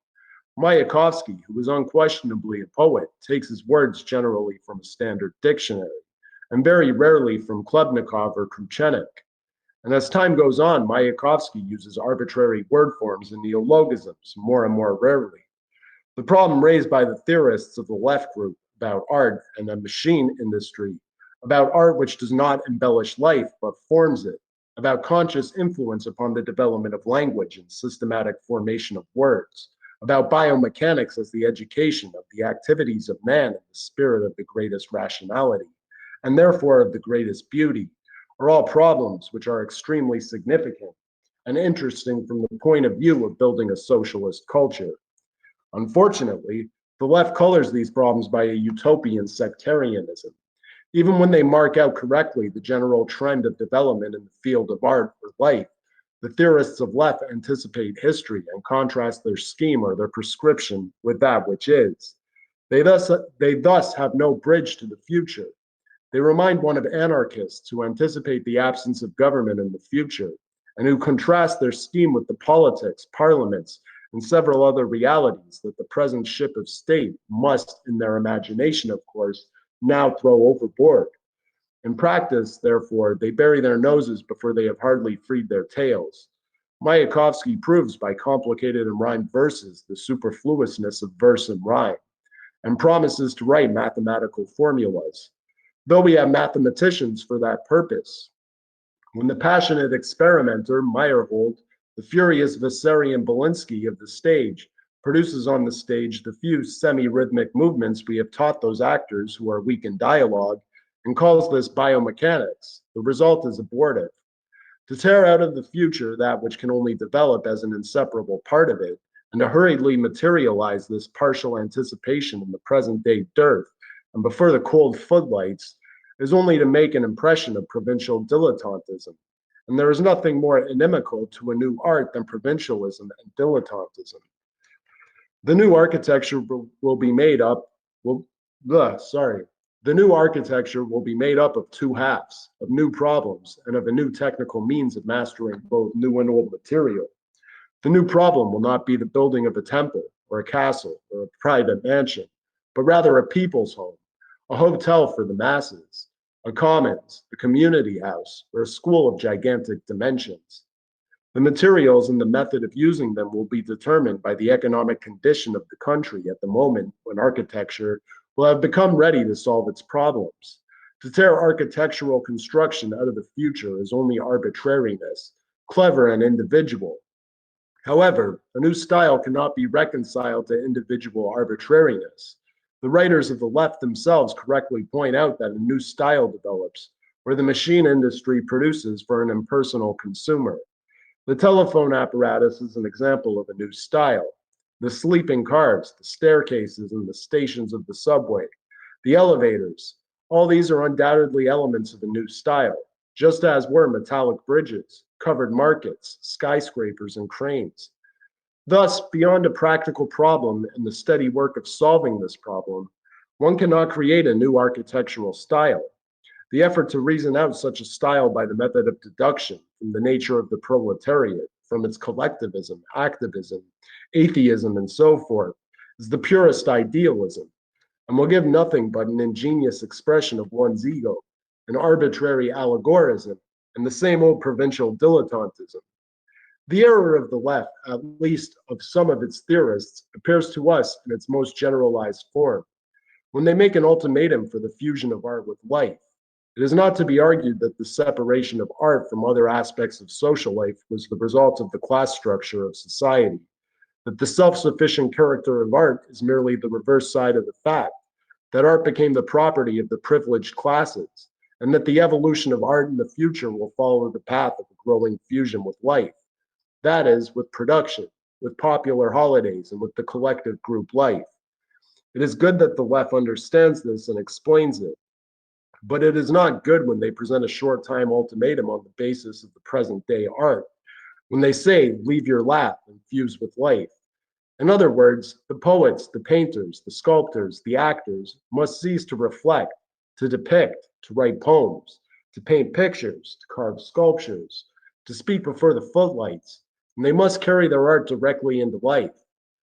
Mayakovsky, who is unquestionably a poet, takes his words generally from a standard dictionary, and very rarely from Klubnikov or Kruchenik. And as time goes on, Mayakovsky uses arbitrary word forms and neologisms more and more rarely. The problem raised by the theorists of the left group about art and the machine industry, about art which does not embellish life but forms it, about conscious influence upon the development of language and systematic formation of words, about biomechanics as the education of the activities of man in the spirit of the greatest rationality, and therefore of the greatest beauty, are all problems which are extremely significant and interesting from the point of view of building a socialist culture. Unfortunately, the left colors these problems by a utopian sectarianism. Even when they mark out correctly the general trend of development in the field of art or life, the theorists of left anticipate history and contrast their scheme or their prescription with that which is. They thus have no bridge to the future. They remind one of anarchists who anticipate the absence of government in the future and who contrast their scheme with the politics, parliaments, and several other realities that the present ship of state must, in their imagination, of course, now throw overboard. In practice, therefore, they bury their noses before they have hardly freed their tails. Mayakovsky proves by complicated and rhymed verses the superfluousness of verse and rhyme, and promises to write mathematical formulas, though we have mathematicians for that purpose. When the passionate experimenter, Meyerhold, the furious Vissarion Belinsky of the stage, produces on the stage the few semi-rhythmic movements we have taught those actors who are weak in dialogue, and calls this biomechanics, the result is abortive. To tear out of the future that which can only develop as an inseparable part of it, and to hurriedly materialize this partial anticipation in the present day dearth, and before the cold footlights, is only to make an impression of provincial dilettantism. And there is nothing more inimical to a new art than provincialism and dilettantism. The new architecture will be made up, The new architecture will be made up of two halves, of new problems and of a new technical means of mastering both new and old material. The new problem will not be the building of a temple or a castle or a private mansion, but rather a people's home, a hotel for the masses, a commons, a community house, or a school of gigantic dimensions. The materials and the method of using them will be determined by the economic condition of the country at the moment when architecture will have become ready to solve its problems. To tear architectural construction out of the future is only arbitrariness, clever and individual. However, a new style cannot be reconciled to individual arbitrariness. The writers of the left themselves correctly point out that a new style develops where the machine industry produces for an impersonal consumer. The telephone apparatus is an example of a new style. The sleeping cars, the staircases, and the stations of the subway, the elevators, all these are undoubtedly elements of a new style, just as were metallic bridges, covered markets, skyscrapers, and cranes. Thus, beyond a practical problem and the steady work of solving this problem, one cannot create a new architectural style. The effort to reason out such a style by the method of deduction from the nature of the proletariat, from its collectivism, activism, atheism, and so forth, is the purest idealism, and will give nothing but an ingenious expression of one's ego, an arbitrary allegorism, and the same old provincial dilettantism. The error of the left, at least of some of its theorists, appears to us in its most generalized form. When they make an ultimatum for the fusion of art with life, it is not to be argued that the separation of art from other aspects of social life was the result of the class structure of society, that the self-sufficient character of art is merely the reverse side of the fact that art became the property of the privileged classes, and that the evolution of art in the future will follow the path of a growing fusion with life. That is, with production, with popular holidays, and with the collective group life. It is good that the left understands this and explains it, but it is not good when they present a short time ultimatum on the basis of the present day art, when they say, leave your lap and fuse with life. In other words, the poets, the painters, the sculptors, the actors must cease to reflect, to depict, to write poems, to paint pictures, to carve sculptures, to speak before the footlights, and they must carry their art directly into life.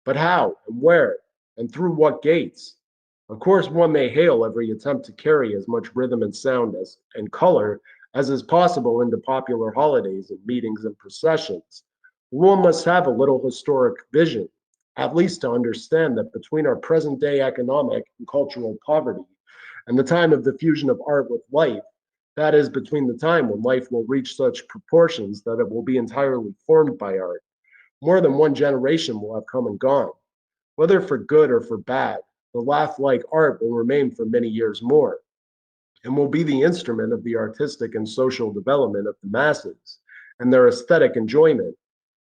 But how and where and through what gates? Of course, one may hail every attempt to carry as much rhythm and sound and color as is possible into popular holidays and meetings and processions. One must have a little historic vision, at least to understand that between our present day economic and cultural poverty and the time of the fusion of art with life, that is, between the time when life will reach such proportions that it will be entirely formed by art, more than one generation will have come and gone. Whether for good or for bad, the laugh-like art will remain for many years more, and will be the instrument of the artistic and social development of the masses and their aesthetic enjoyment.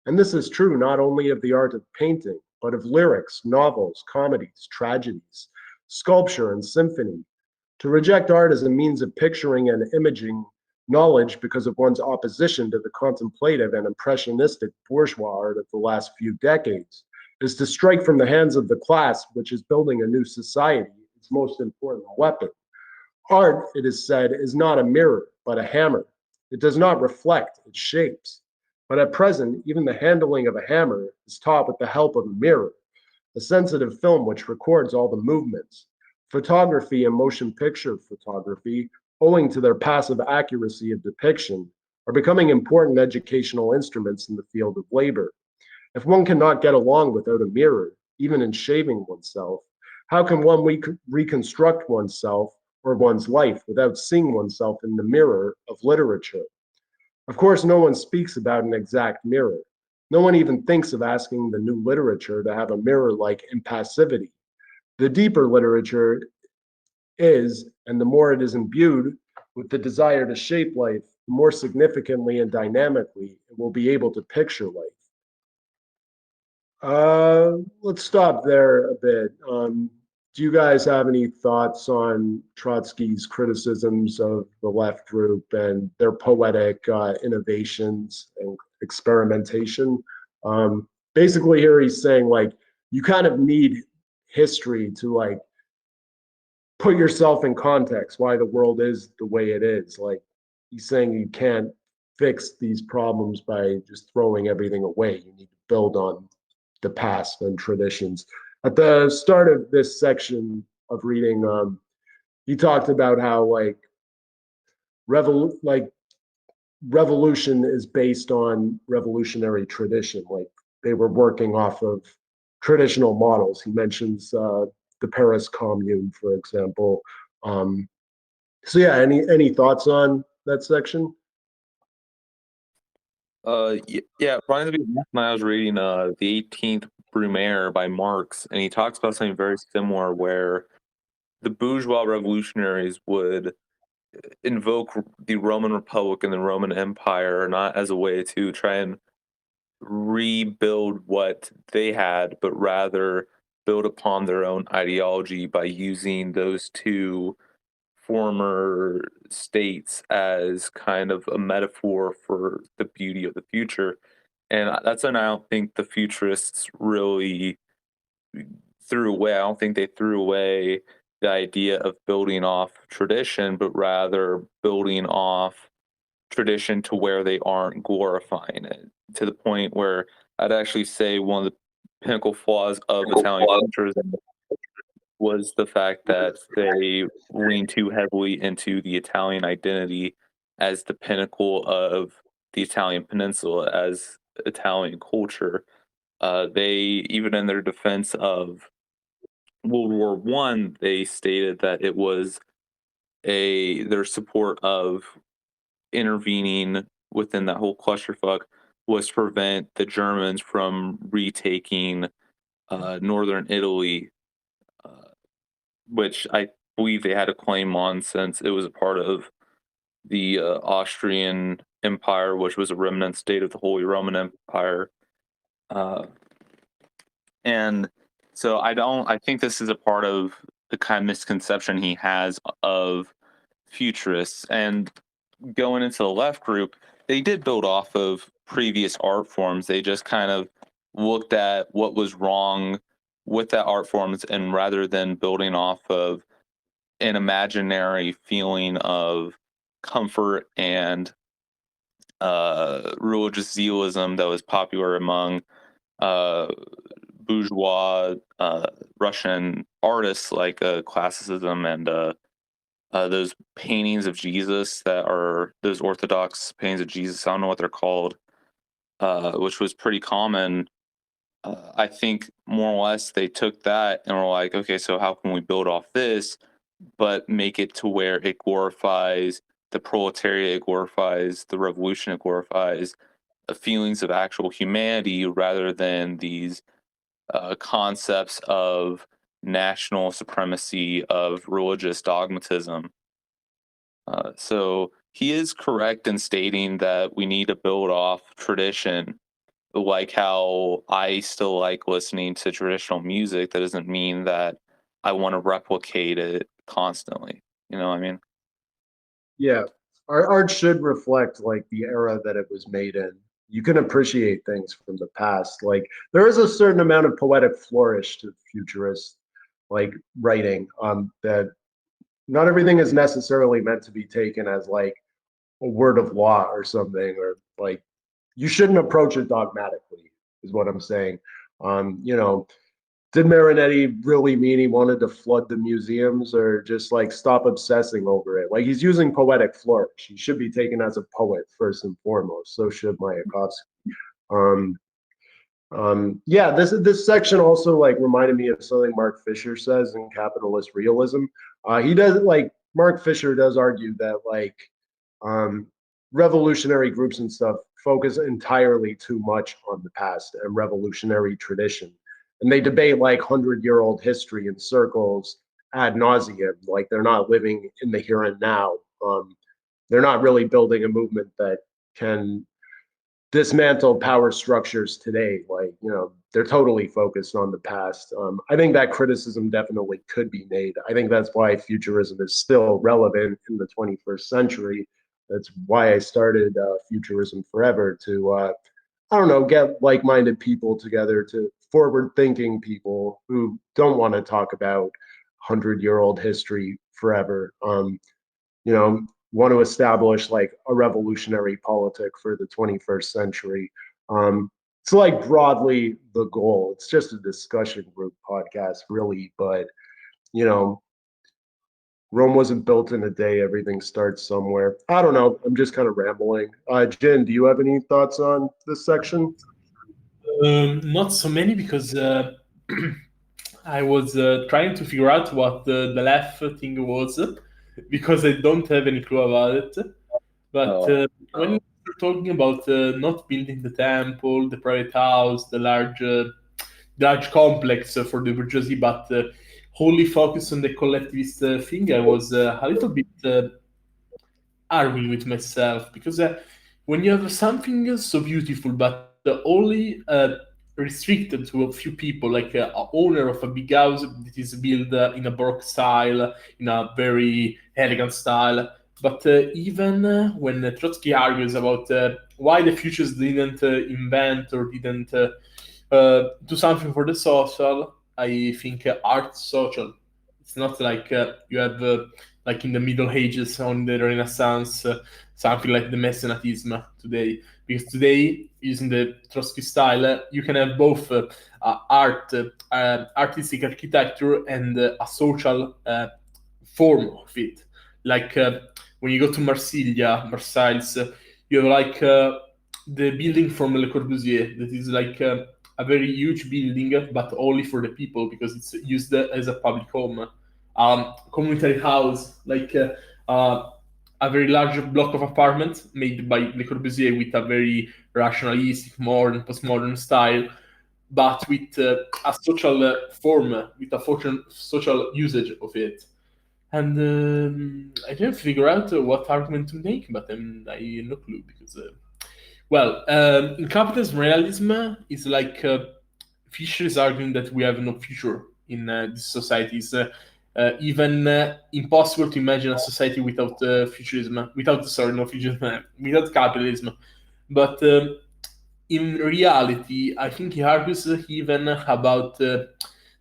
And this is true not only of the art of painting, but of lyrics, novels, comedies, tragedies, sculpture, and symphony. To reject art as a means of picturing and imaging knowledge because of one's opposition to the contemplative and impressionistic bourgeois art of the last few decades is to strike from the hands of the class which is building a new society its most important weapon. Art, it is said, is not a mirror, but a hammer. It does not reflect, it shapes. But at present, even the handling of a hammer is taught with the help of a mirror, a sensitive film which records all the movements. Photography and motion picture photography, owing to their passive accuracy of depiction, are becoming important educational instruments in the field of labor. If one cannot get along without a mirror, even in shaving oneself, how can one reconstruct oneself or one's life without seeing oneself in the mirror of literature? Of course, no one speaks about an exact mirror. No one even thinks of asking the new literature to have a mirror-like impassivity. The deeper literature is, and the more it is imbued with the desire to shape life, the more significantly and dynamically it will be able to picture life. Let's stop there a bit. Do you guys have any thoughts on Trotsky's criticisms of the left group and their poetic innovations and experimentation? Basically, here he's saying like you kind of need history to like put yourself in context why the world is the way it is. Like he's saying you can't fix these problems by just throwing everything away. You need to build on the past and traditions. At the start of this section of reading, he talked about how like revolution is based on revolutionary tradition. Like they were working off of traditional models. He mentions the Paris Commune, for example. So yeah, any thoughts on that section? Yeah, reminds me of when I was reading the 18th Brumaire by Marx, and he talks about something very similar where the bourgeois revolutionaries would invoke the Roman Republic and the Roman Empire not as a way to try and rebuild what they had, but rather build upon their own ideology by using those two former states as kind of a metaphor for the beauty of the future. And that's when I don't think the futurists really threw away. I don't think they threw away the idea of building off tradition, but rather building off tradition to where they aren't glorifying it to the point where I'd actually say one of the pinnacle flaws of Italian futurism was the fact that they lean too heavily into the Italian identity as the pinnacle of the Italian peninsula, as Italian culture. They, even in their defense of World War One, they stated that it was their support of intervening within that whole clusterfuck was to prevent the Germans from retaking northern Italy, uh, which I believe they had a claim on since it was a part of the Austrian Empire, which was a remnant state of the Holy Roman Empire. Uh, and so I think this is a part of the kind of misconception he has of futurists. And going into the left group, they did build off of previous art forms. They just kind of looked at what was wrong with that art forms, and rather than building off of an imaginary feeling of comfort and religious zealism that was popular among uh, bourgeois Russian artists like classicism and those paintings of Jesus that are those Orthodox paintings of Jesus. I don't know what they're called, which was pretty common. I think more or less they took that and were like, okay, so how can we build off this, but make it to where it glorifies the proletariat, it glorifies the revolution, it glorifies feelings of actual humanity rather than these concepts of national supremacy, of religious dogmatism. So he is correct in stating that we need to build off tradition. Like how I still like listening to traditional music, that doesn't mean that I want to replicate it constantly. You know what I mean? Yeah, art should reflect like the era that it was made in. You can appreciate things from the past. Like there is a certain amount of poetic flourish to futurist like writing that not everything is necessarily meant to be taken as like a word of law or something, or like you shouldn't approach it dogmatically is what I'm saying. You know, did Marinetti really mean he wanted to flood the museums, or just like stop obsessing over it? Like he's using poetic flourish. He should be taken as a poet first and foremost. So should Mayakovsky. Um, yeah, this section also like reminded me of something Mark Fisher says in Capitalist Realism. He does like Mark Fisher does argue that like um, revolutionary groups and stuff focus entirely too much on the past and revolutionary tradition, and they debate like 100-year-old history in circles ad nauseum. Like they're not living in the here and now. They're not really building a movement that can dismantle power structures today. Like, you know, they're totally focused on the past. I think that criticism definitely could be made. I think that's why futurism is still relevant in the 21st century. That's why I started Futurism Forever to, I don't know, get like minded people together, to forward thinking people who don't want to talk about 100-year-old history forever. Want to establish like a revolutionary politic for the 21st century. It's like broadly the goal. It's just a discussion group podcast, really, but Rome wasn't built in a day. Everything starts somewhere. I don't know. I'm just kind of rambling. Jin, do you have any thoughts on this section? Not so many because I was trying to figure out what the left thing was because I don't have any clue about it. But when you're talking about not building the temple, the private house, the large complex for the bourgeoisie, but wholly focused on the collectivist thing, I was a little bit arguing with myself because when you have something so beautiful but only restricted to a few people, like a owner of a big house that is built in a Baroque style, in a very elegant style. But even when Trotsky argues about why the futures didn't invent or didn't do something for the social, I think art's social. It's not like you have, like in the Middle Ages or in the Renaissance, something like the mecenatism today. Because today, using the Trotsky style, you can have both art, artistic architecture, and a social form of it. Like when you go to Marseilles, you have like the building from Le Corbusier that is like a very huge building, but only for the people because it's used as a public home, community house, like a very large block of apartments made by Le Corbusier with a very rationalistic, modern, postmodern style, but with a social form, with a social usage of it. And I didn't figure out what argument to make, but I have no clue because, in capitalism, realism is like Fisher is arguing that we have no future in this society. It's even impossible to imagine a society without futurism, no futurism, without capitalism. But in reality, I think he argues even about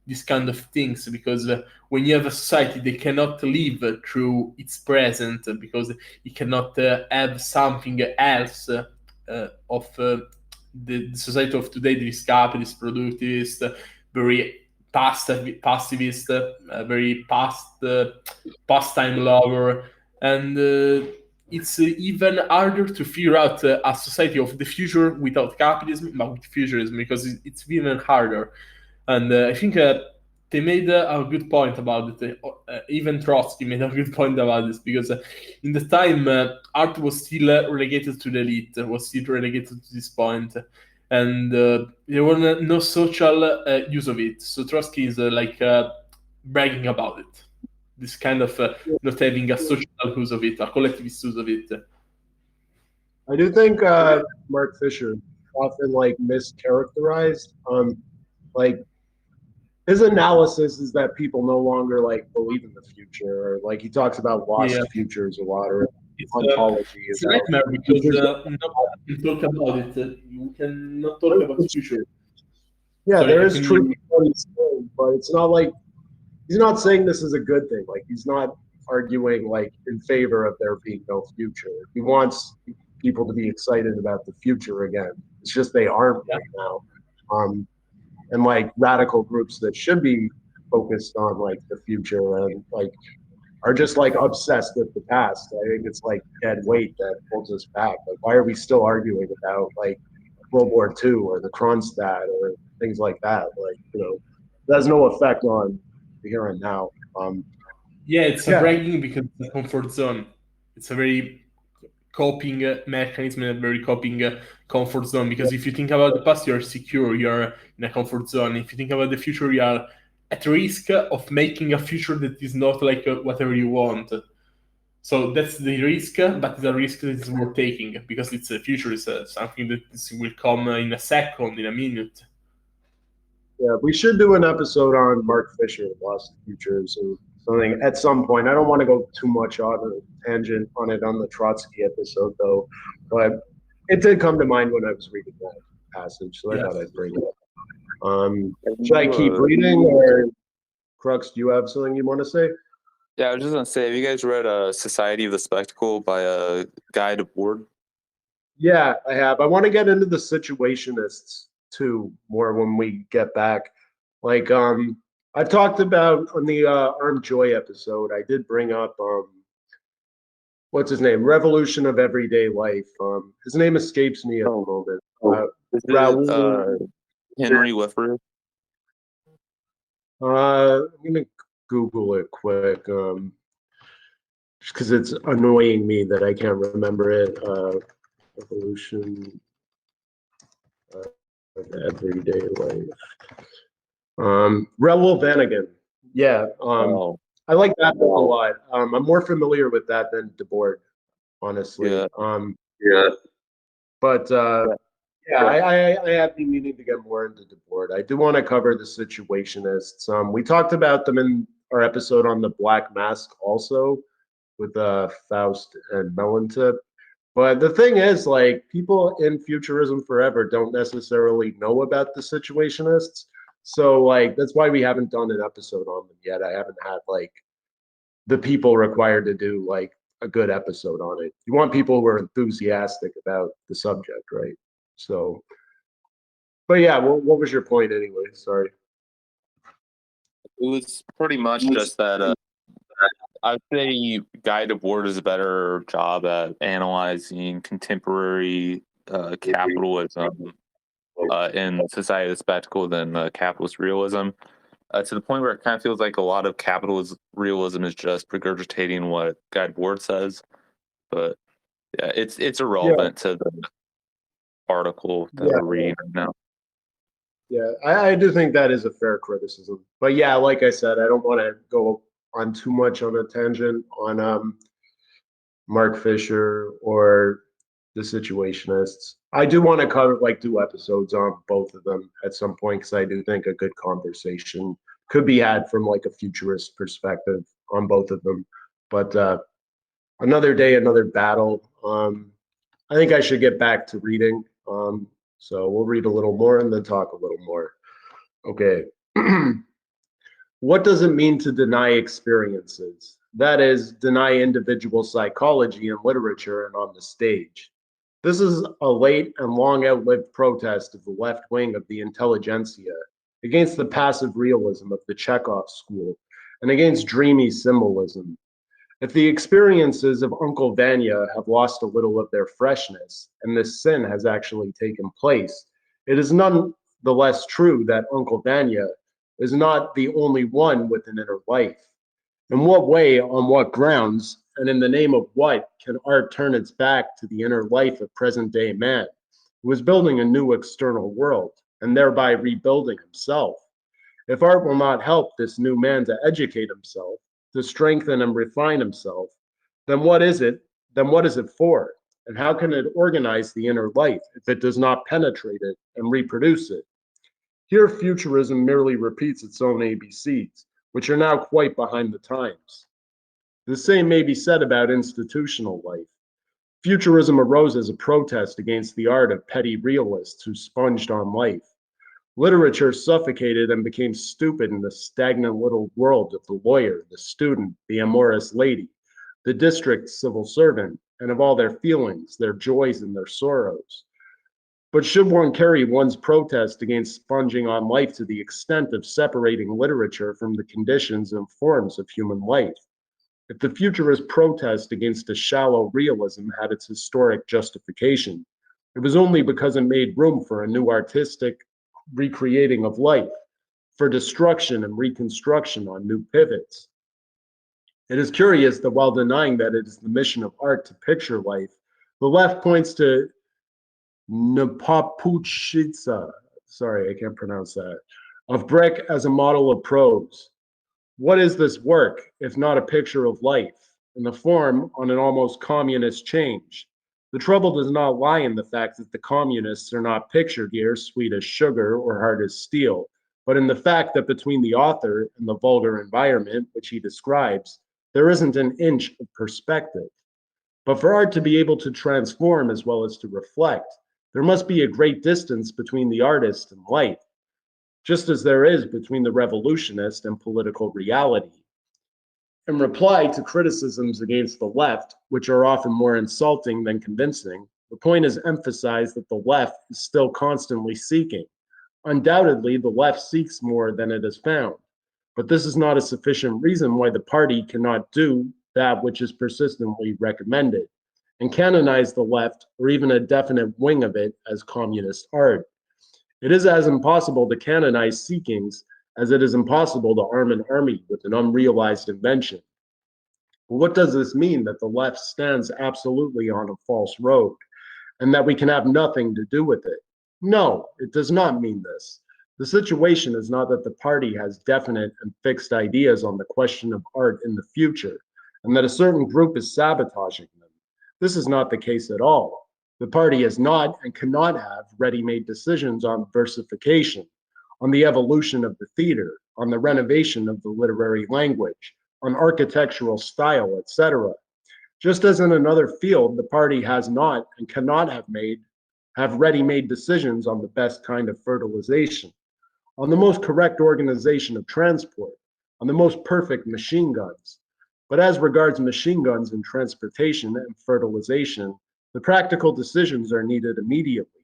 these kind of things because when you have a society, they cannot live through its present because it cannot have something else of the society of today that is capitalist, productivist, very passivist, very pastime lover, and it's even harder to figure out a society of the future without capitalism, but with futurism because it's even harder. And I think they made a good point about it. Even Trotsky made a good point about this because in the time art was still relegated to the elite, was still relegated to this point, and there was no social use of it. So Trotsky is like bragging about it. This kind of not having a social use of it, a collectivist use of it. I do think Mark Fisher often like mischaracterized. Like his analysis is that people no longer like believe in the future, or like he talks about lost futures a lot, or ontology. It's a nightmare because nobody can talk about it. You cannot talk about the future. Yeah, there is truth in what he's saying, but it's not like he's not saying this is a good thing. Like he's not arguing like in favor of there being no future. He wants people to be excited about the future again. It's just they aren't right now. And like radical groups that should be focused on like the future and like are just like obsessed with the past. I think it's like dead weight that holds us back. Like why are we still arguing about like World War II or the Kronstadt or things like that? Like, it has no effect on the here and now. It's a bragging because it's a comfort zone. It's a very coping mechanism and a very coping comfort zone because if you think about the past, you're secure, you're in a comfort zone. If you think about the future, you are at risk of making a future that is not like whatever you want. So that's the risk, but it's a risk that is worth taking because it's a future, is something that will come in a second, in a minute. Yeah, we should do an episode on Mark Fisher, Lost Futures, or something at some point. I don't want to go too much on a tangent on it on the Trotsky episode, though, but it did come to mind when I was reading that passage, so I thought I'd bring it up. Should I keep reading, or Crux, do you have something you want to say? Yeah, I was just gonna say, have you guys read Society of the Spectacle by Guy Debord? Yeah, I have. I want to get into the situationists too more when we get back. Like, I've talked about on the Armed Joy episode, I did bring up what's his name? Revolution of Everyday Life. His name escapes me at the moment. Is it Raoul. Henry Lefferts? I'm gonna Google it quick, just because it's annoying me that I can't remember it. Revolution of Everyday Life. Raoul Vanagan. Yeah, Oh, I like that book a lot. I'm more familiar with that than Debord, honestly. yeah. But Yeah. yeah, I have been meaning to get more into Debord. I do want to cover the situationists. We talked about them in our episode on the Black Mask also with Faust and Melantip. But the thing is, like, people in Futurism Forever don't necessarily know about the situationists. So, like, that's why we haven't done an episode on them yet. I haven't had, like, the people required to do, like, a good episode on it. You want people who are enthusiastic about the subject, right? So, but yeah, what was your point anyway? Sorry. It was pretty much just that I'd say Guy Debord does a better job at analyzing contemporary capitalism in Society of the Spectacle than capitalist realism. To the point where it kind of feels like a lot of capitalist realism is just regurgitating what Guy Debord says. But yeah, it's irrelevant to the article that Yeah. we're reading right now. Yeah, I do think that is a fair criticism. But yeah, like I said, I don't want to go on too much on a tangent on Mark Fisher or the Situationists. I do want to cover like do episodes on both of them at some point because I do think a good conversation could be had from like a futurist perspective on both of them. But another day, another battle. I think I should get back to reading. So we'll read a little more and then talk a little more. Okay. What does it mean to deny experiences? That is, deny individual psychology in literature and on the stage. This is a late and long outlived protest of the left wing of the intelligentsia against the passive realism of the Chekhov school and against dreamy symbolism. If the experiences of Uncle Vanya have lost a little of their freshness, and this sin has actually taken place, it is none the less true that Uncle Vanya is not the only one with an inner life. In what way, on what grounds, and in the name of what can art turn its back to the inner life of present day man, who is building a new external world, and thereby rebuilding himself? If art will not help this new man to educate himself, to strengthen and refine himself, then what is it? Then what is it for? And how can it organize the inner life if it does not penetrate it and reproduce it? Here, futurism merely repeats its own ABCs, which are now quite behind the times. The same may be said about institutional life. Futurism arose as a protest against the art of petty realists who sponged on life. Literature suffocated and became stupid in the stagnant little world of the lawyer, the student, the amorous lady, the district civil servant, and of all their feelings, their joys and their sorrows. But should one carry one's protest against sponging on life to the extent of separating literature from the conditions and forms of human life? If the futurist protest against a shallow realism had its historic justification, it was only because it made room for a new artistic recreating of life, for destruction and reconstruction on new pivots. It is curious that while denying that it is the mission of art to picture life, the left points to Nepapuchitsa, sorry, I can't pronounce that, of Brecht as a model of prose. What is this work, if not a picture of life, in the form on an almost communist change? The trouble does not lie in the fact that the communists are not pictured here sweet as sugar or hard as steel, but in the fact that between the author and the vulgar environment which he describes, there isn't an inch of perspective. But for art to be able to transform as well as to reflect, there must be a great distance between the artist and life. just as there is between the revolutionist and political reality. In reply to criticisms against the left, which are often more insulting than convincing, the point is emphasized that the left is still constantly seeking. Undoubtedly, the left seeks more than it has found, but this is not a sufficient reason why the party cannot do that which is persistently recommended, and canonize the left or even a definite wing of it as communist art. It is as impossible to canonize seekings as it is impossible to arm an army with an unrealized invention. But what does this mean that the left stands absolutely on a false road and that we can have nothing to do with it? No, it does not mean this. The situation is not that the party has definite and fixed ideas on the question of art in the future and that a certain group is sabotaging them. This is not the case at all. The party has not and cannot have ready-made decisions on versification, on the evolution of the theater, on the renovation of the literary language, on architectural style, etc. Just as in another field, the party has not and cannot have ready-made decisions on the best kind of fertilization, on the most correct organization of transport, on the most perfect machine guns. But as regards machine guns and transportation and fertilization, the practical decisions are needed immediately.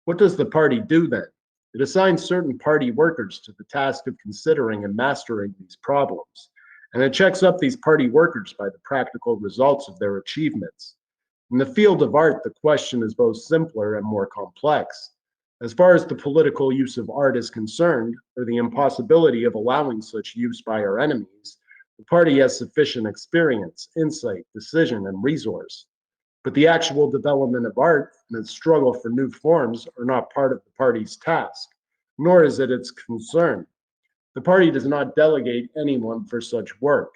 What does the party do then? It assigns certain party workers to the task of considering and mastering these problems, and it checks up these party workers by the practical results of their achievements. In the field of art, the question is both simpler and more complex. As far as the political use of art is concerned, or the impossibility of allowing such use by our enemies, the party has sufficient experience, insight, decision, and resource. But the actual development of art and its struggle for new forms are not part of the party's task, nor is it its concern. The party does not delegate anyone for such work.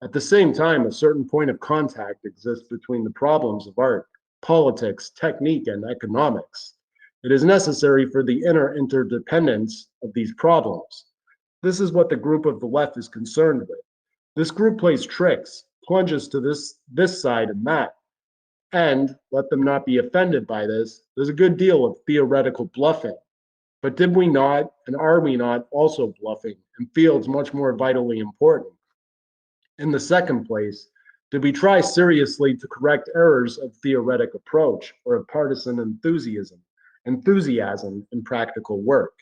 At the same time, a certain point of contact exists between the problems of art, politics, technique, and economics. It is necessary for the inner interdependence of these problems. This is what the group of the left is concerned with. This group plays tricks, plunges to this side and that. And, let them not be offended by this, there's a good deal of theoretical bluffing. But did we not, and are we not, also bluffing in fields much more vitally important? In the second place, did we try seriously to correct errors of theoretic approach or of partisan enthusiasm in practical work?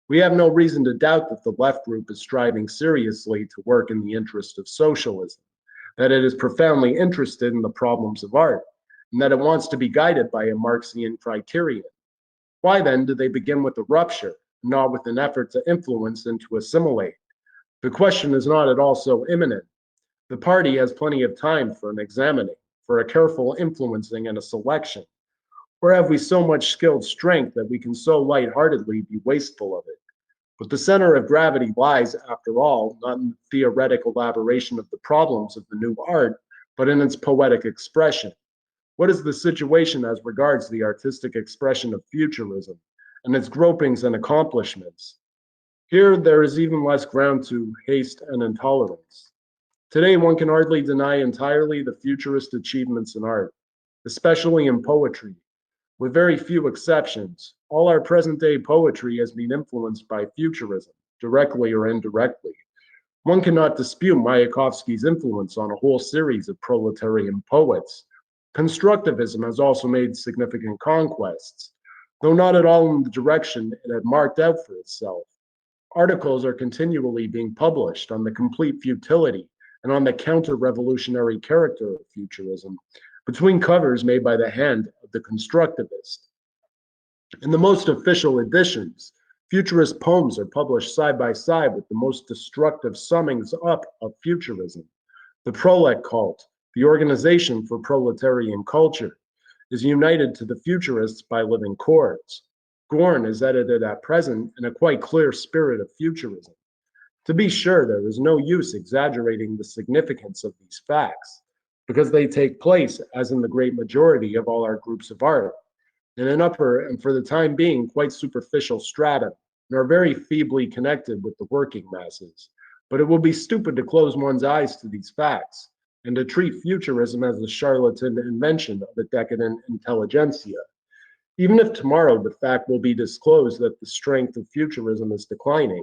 We have no reason to doubt that the left group is striving seriously to work in the interest of socialism, that it is profoundly interested in the problems of art, and that it wants to be guided by a Marxian criterion. Why then do they begin with a rupture, not with an effort to influence and to assimilate? The question is not at all so imminent. The party has plenty of time for an examining, for a careful influencing and a selection. Or have we so much skilled strength that we can so lightheartedly be wasteful of it? But the center of gravity lies, after all, not in the theoretic elaboration of the problems of the new art, but in its poetic expression. What is the situation as regards the artistic expression of Futurism and its gropings and accomplishments? Here, there is even less ground to haste and intolerance. Today, one can hardly deny entirely the futurist achievements in art, especially in poetry. With very few exceptions, all our present-day poetry has been influenced by Futurism, directly or indirectly. One cannot dispute Mayakovsky's influence on a whole series of proletarian poets. Constructivism has also made significant conquests, though not at all in the direction it had marked out for itself. Articles are continually being published on the complete futility and on the counter-revolutionary character of Futurism, between covers made by the hand of the constructivist. In the most official editions, Futurist poems are published side by side with the most destructive summings up of Futurism. The Prolet cult, the Organization for Proletarian Culture, is united to the Futurists by living chords. Gorn is edited at present in a quite clear spirit of Futurism. To be sure, there is no use exaggerating the significance of these facts, because they take place, as in the great majority of all our groups of art, in an upper and for the time being quite superficial stratum, and are very feebly connected with the working masses. But it will be stupid to close one's eyes to these facts, and to treat Futurism as the charlatan invention of a decadent intelligentsia. Even if tomorrow the fact will be disclosed that the strength of futurism is declining,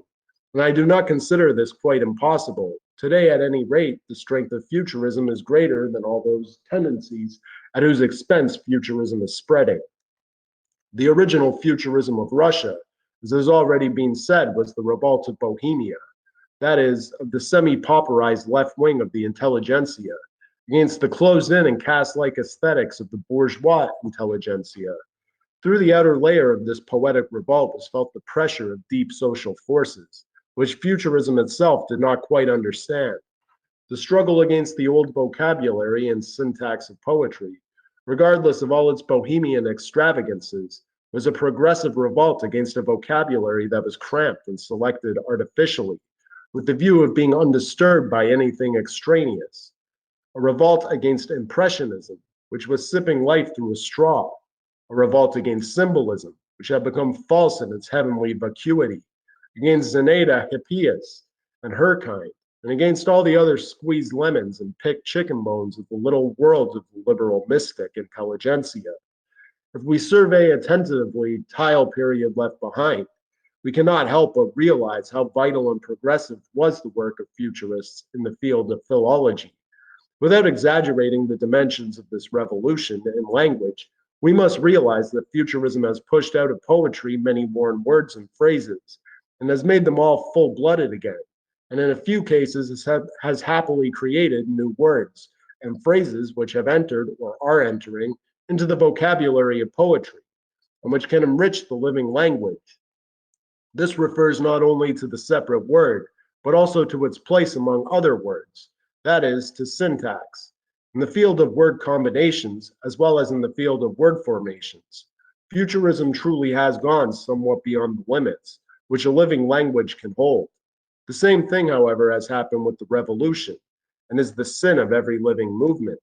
and I do not consider this quite impossible, today at any rate, the strength of futurism is greater than all those tendencies at whose expense futurism is spreading. The original futurism of Russia, as has already been said, was the revolt of Bohemia, that is, of the semi-pauperized left wing of the intelligentsia, against the closed-in and caste-like aesthetics of the bourgeois intelligentsia. Through the outer layer of this poetic revolt was felt the pressure of deep social forces, which futurism itself did not quite understand. The struggle against the old vocabulary and syntax of poetry, regardless of all its bohemian extravagances, was a progressive revolt against a vocabulary that was cramped and selected artificially, with the view of being undisturbed by anything extraneous. A revolt against impressionism, which was sipping life through a straw. A revolt against symbolism, which had become false in its heavenly vacuity, against Zenaida Hippias and her kind, and against all the other squeezed lemons and picked chicken bones of the little world of the liberal mystic intelligentsia. If we survey attentively tile period left behind, we cannot help but realize how vital and progressive was the work of futurists in the field of philology. Without exaggerating the dimensions of this revolution in language, we must realize that futurism has pushed out of poetry many worn words and phrases, and has made them all full-blooded again, and in a few cases has happily created new words and phrases which have entered or are entering into the vocabulary of poetry, and which can enrich the living language. This refers not only to the separate word, but also to its place among other words, that is, to syntax. In the field of word combinations, as well as in the field of word formations, futurism truly has gone somewhat beyond the limits which a living language can hold. The same thing, however, has happened with the revolution, and is the sin of every living movement.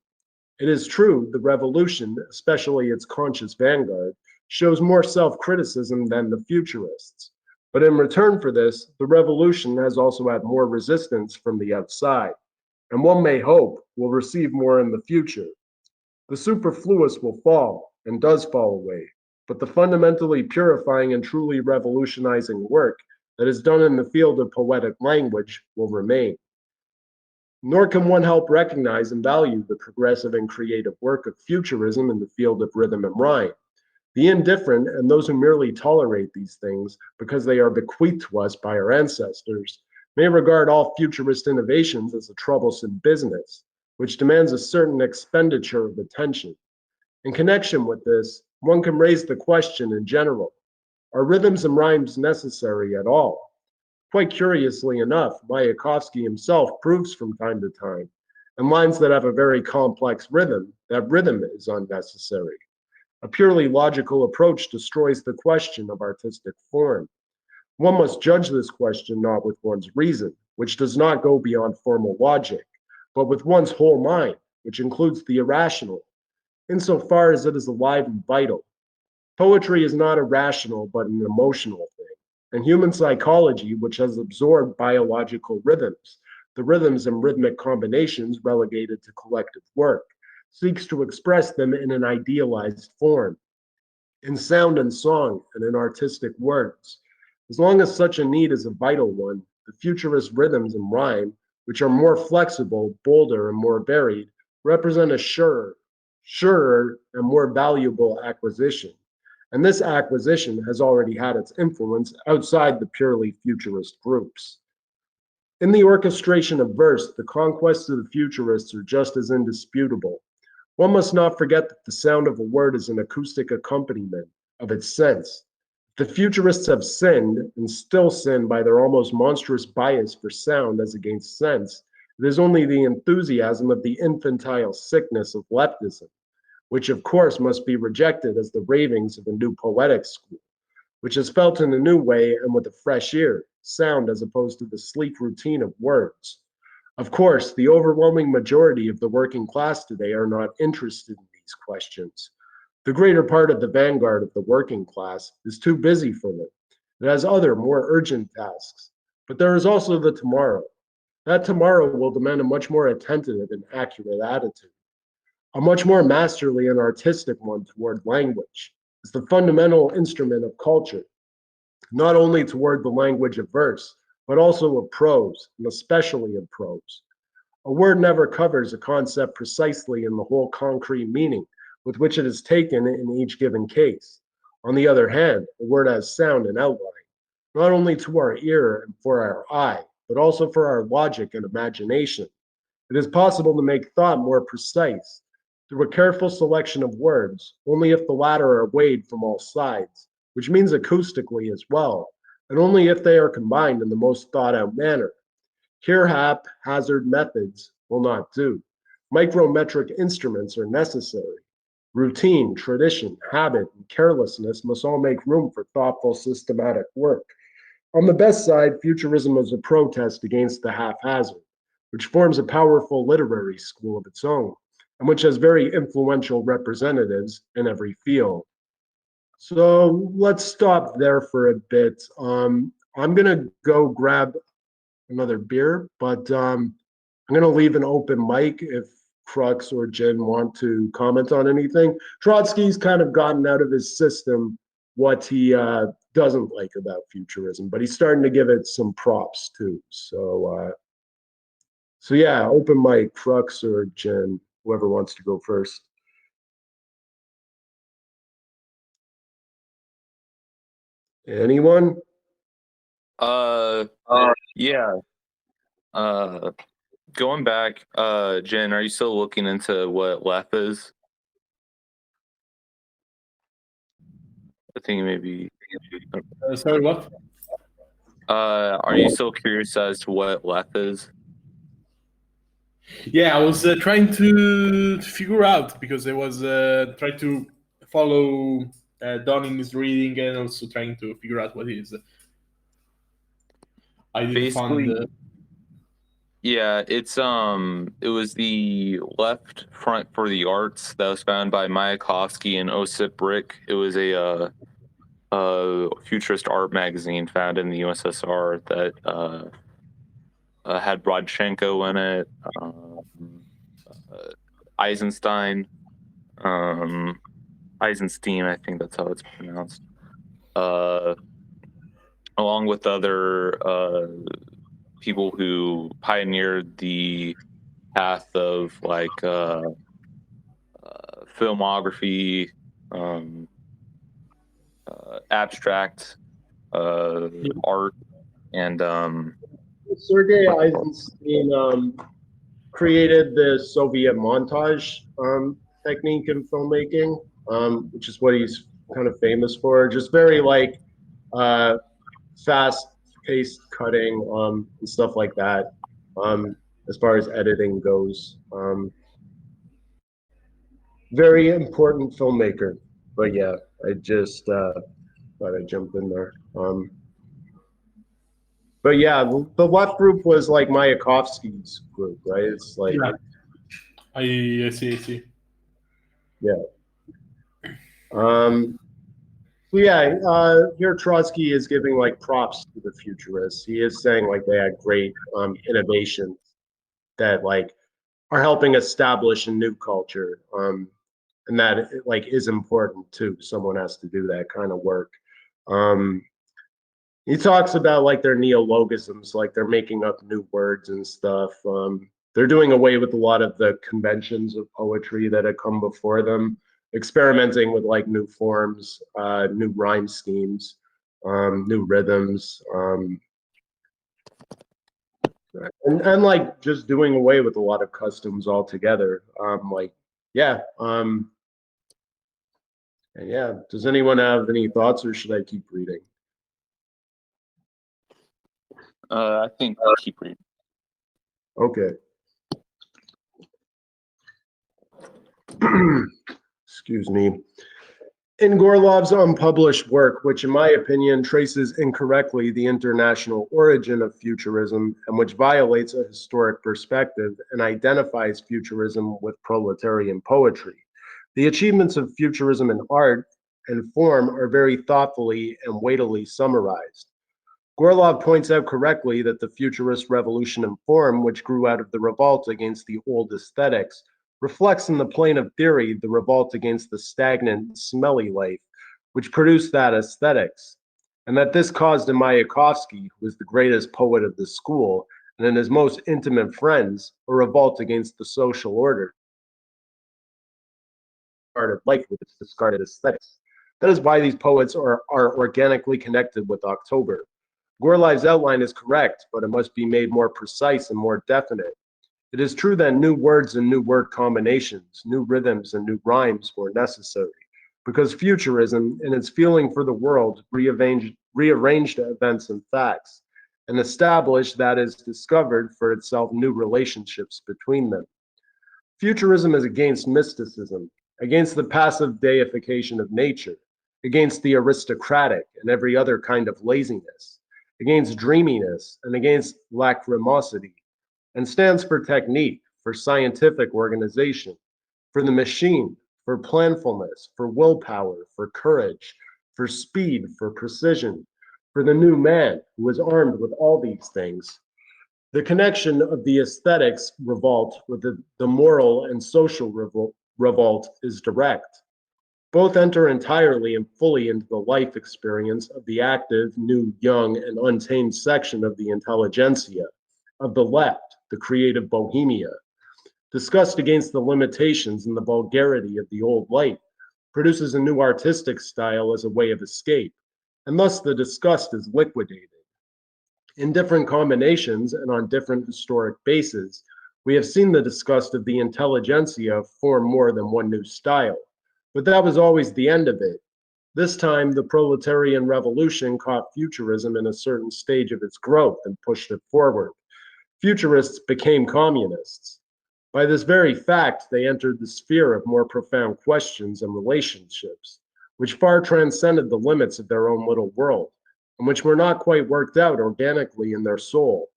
It is true, the revolution, especially its conscious vanguard, shows more self-criticism than the futurists. But in return for this, the revolution has also had more resistance from the outside, and one may hope will receive more in the future. The superfluous will fall, and does fall away, but the fundamentally purifying and truly revolutionizing work that is done in the field of poetic language will remain. Nor can one help recognize and value the progressive and creative work of futurism in the field of rhythm and rhyme. The indifferent and those who merely tolerate these things because they are bequeathed to us by our ancestors may regard all futurist innovations as a troublesome business, which demands a certain expenditure of attention. In connection with this, one can raise the question in general, are rhythms and rhymes necessary at all? Quite curiously enough, Mayakovsky himself proves from time to time, in lines that have a very complex rhythm, that rhythm is unnecessary. A purely logical approach destroys the question of artistic form. One must judge this question not with one's reason, which does not go beyond formal logic, but with one's whole mind, which includes the irrational, insofar as it is alive and vital. Poetry is not a rational but an emotional thing, and human psychology, which has absorbed biological rhythms, the rhythms and rhythmic combinations relegated to collective work, seeks to express them in an idealized form, in sound and song, and in artistic words. As long as such a need is a vital one, the futurist rhythms and rhyme, which are more flexible, bolder, and more varied, represent a surer and more valuable acquisition. And this acquisition has already had its influence outside the purely futurist groups. In the orchestration of verse, the conquests of the futurists are just as indisputable. One must not forget that the sound of a word is an acoustic accompaniment of its sense. The futurists have sinned, and still sin by their almost monstrous bias for sound as against sense. It is only the enthusiasm of the infantile sickness of leftism, which of course must be rejected as the ravings of a new poetic school, which is felt in a new way and with a fresh ear, sound as opposed to the sleek routine of words. Of course, the overwhelming majority of the working class today are not interested in these questions. The greater part of the vanguard of the working class is too busy for them. It has other, more urgent tasks. But there is also the tomorrow. That tomorrow will demand a much more attentive and accurate attitude, a much more masterly and artistic one toward language. is the fundamental instrument of culture, not only toward the language of verse, but also of prose, and especially of prose. A word never covers a concept precisely in the whole concrete meaning with which it is taken in each given case. On the other hand, a word has sound and outline, not only to our ear and for our eye, but also for our logic and imagination. It is possible to make thought more precise through a careful selection of words, only if the latter are weighed from all sides, which means acoustically as well, and only if they are combined in the most thought out manner. Here, haphazard methods will not do. Micrometric instruments are necessary. Routine, tradition, habit, and carelessness must all make room for thoughtful, systematic work. On the best side, Futurism is a protest against the haphazard, which forms a powerful literary school of its own, and which has very influential representatives in every field. So let's stop there for a bit. I'm gonna go grab another beer, but I'm gonna leave an open mic if Crux or Jen want to comment on anything. Trotsky's kind of gotten out of his system what he doesn't like about futurism, but he's starting to give it some props too. So yeah, open mic, Crux or Jen, whoever wants to go first. Anyone? Yeah. Going back, Jen, are you still looking into what left is? I think maybe. Sorry, what? Are you still curious as to what left is? Yeah, I was trying to figure out because I was trying to follow Don in his reading and also trying to figure out what it is. I didn't find. Basically, yeah, it was the Left Front for the Arts that was founded by Mayakovsky and Osip Brick. It was a futurist art magazine founded in the USSR that had Rodchenko in it, Eisenstein, Eisenstein, I think that's how it's pronounced, along with other people who pioneered the path of like filmography, abstract art, and Sergei Eisenstein created the Soviet montage technique in filmmaking, which is what he's kind of famous for. Just very like fast-paced cutting and stuff like that. As far as editing goes, very important filmmaker. But yeah, I just thought I'd jump in there. But yeah, the left group was like Mayakovsky's group, right? It's like Yeah. I see. yeah. So yeah, here Trotsky is giving like props to the futurists. He is saying like they had great innovations that like are helping establish a new culture, and that like is important too. Someone has to do that kind of work. He talks about like their neologisms, like they're making up new words and stuff. They're doing away with a lot of the conventions of poetry that had come before them, experimenting with like new forms, new rhyme schemes, new rhythms, and like just doing away with a lot of customs altogether. Like, yeah. And yeah, does anyone have any thoughts or should I keep reading? I think keep reading. Okay. Excuse me. In Gorlov's unpublished work, which in my opinion traces incorrectly the international origin of futurism and which violates a historic perspective and identifies futurism with proletarian poetry, the achievements of futurism in art and form are very thoughtfully and weightily summarized. Gorlov points out correctly that the futurist revolution in form, which grew out of the revolt against the old aesthetics, reflects in the plane of theory the revolt against the stagnant, smelly life, which produced that aesthetics, and that this caused in Mayakovsky, who was the greatest poet of the school, and in his most intimate friends, a revolt against the social order of life with its discarded aesthetics. That is why these poets are organically connected with October. Gorliev's outline is correct, but it must be made more precise and more definite. It is true that new words and new word combinations, new rhythms and new rhymes were necessary, because Futurism, in its feeling for the world, rearranged events and facts, and established, that is, discovered for itself new relationships between them. Futurism is against mysticism, against the passive deification of nature, against the aristocratic and every other kind of laziness, against dreaminess and against lachrymosity, and stands for technique, for scientific organization, for the machine, for planfulness, for willpower, for courage, for speed, for precision, for the new man who is armed with all these things. The connection of the aesthetics revolt with the moral and social revolt is direct. Both enter entirely and fully into the life experience of the active, new, young, and untamed section of the intelligentsia, of the left, the creative bohemia. Disgust against the limitations and the vulgarity of the old life produces a new artistic style as a way of escape, and thus the disgust is liquidated. In different combinations and on different historic bases, we have seen the disgust of the intelligentsia form more than one new style, but that was always the end of it. This time, the proletarian revolution caught Futurism in a certain stage of its growth and pushed it forward. Futurists became communists. By this very fact, they entered the sphere of more profound questions and relationships, which far transcended the limits of their own little world, and which were not quite worked out organically in their soul.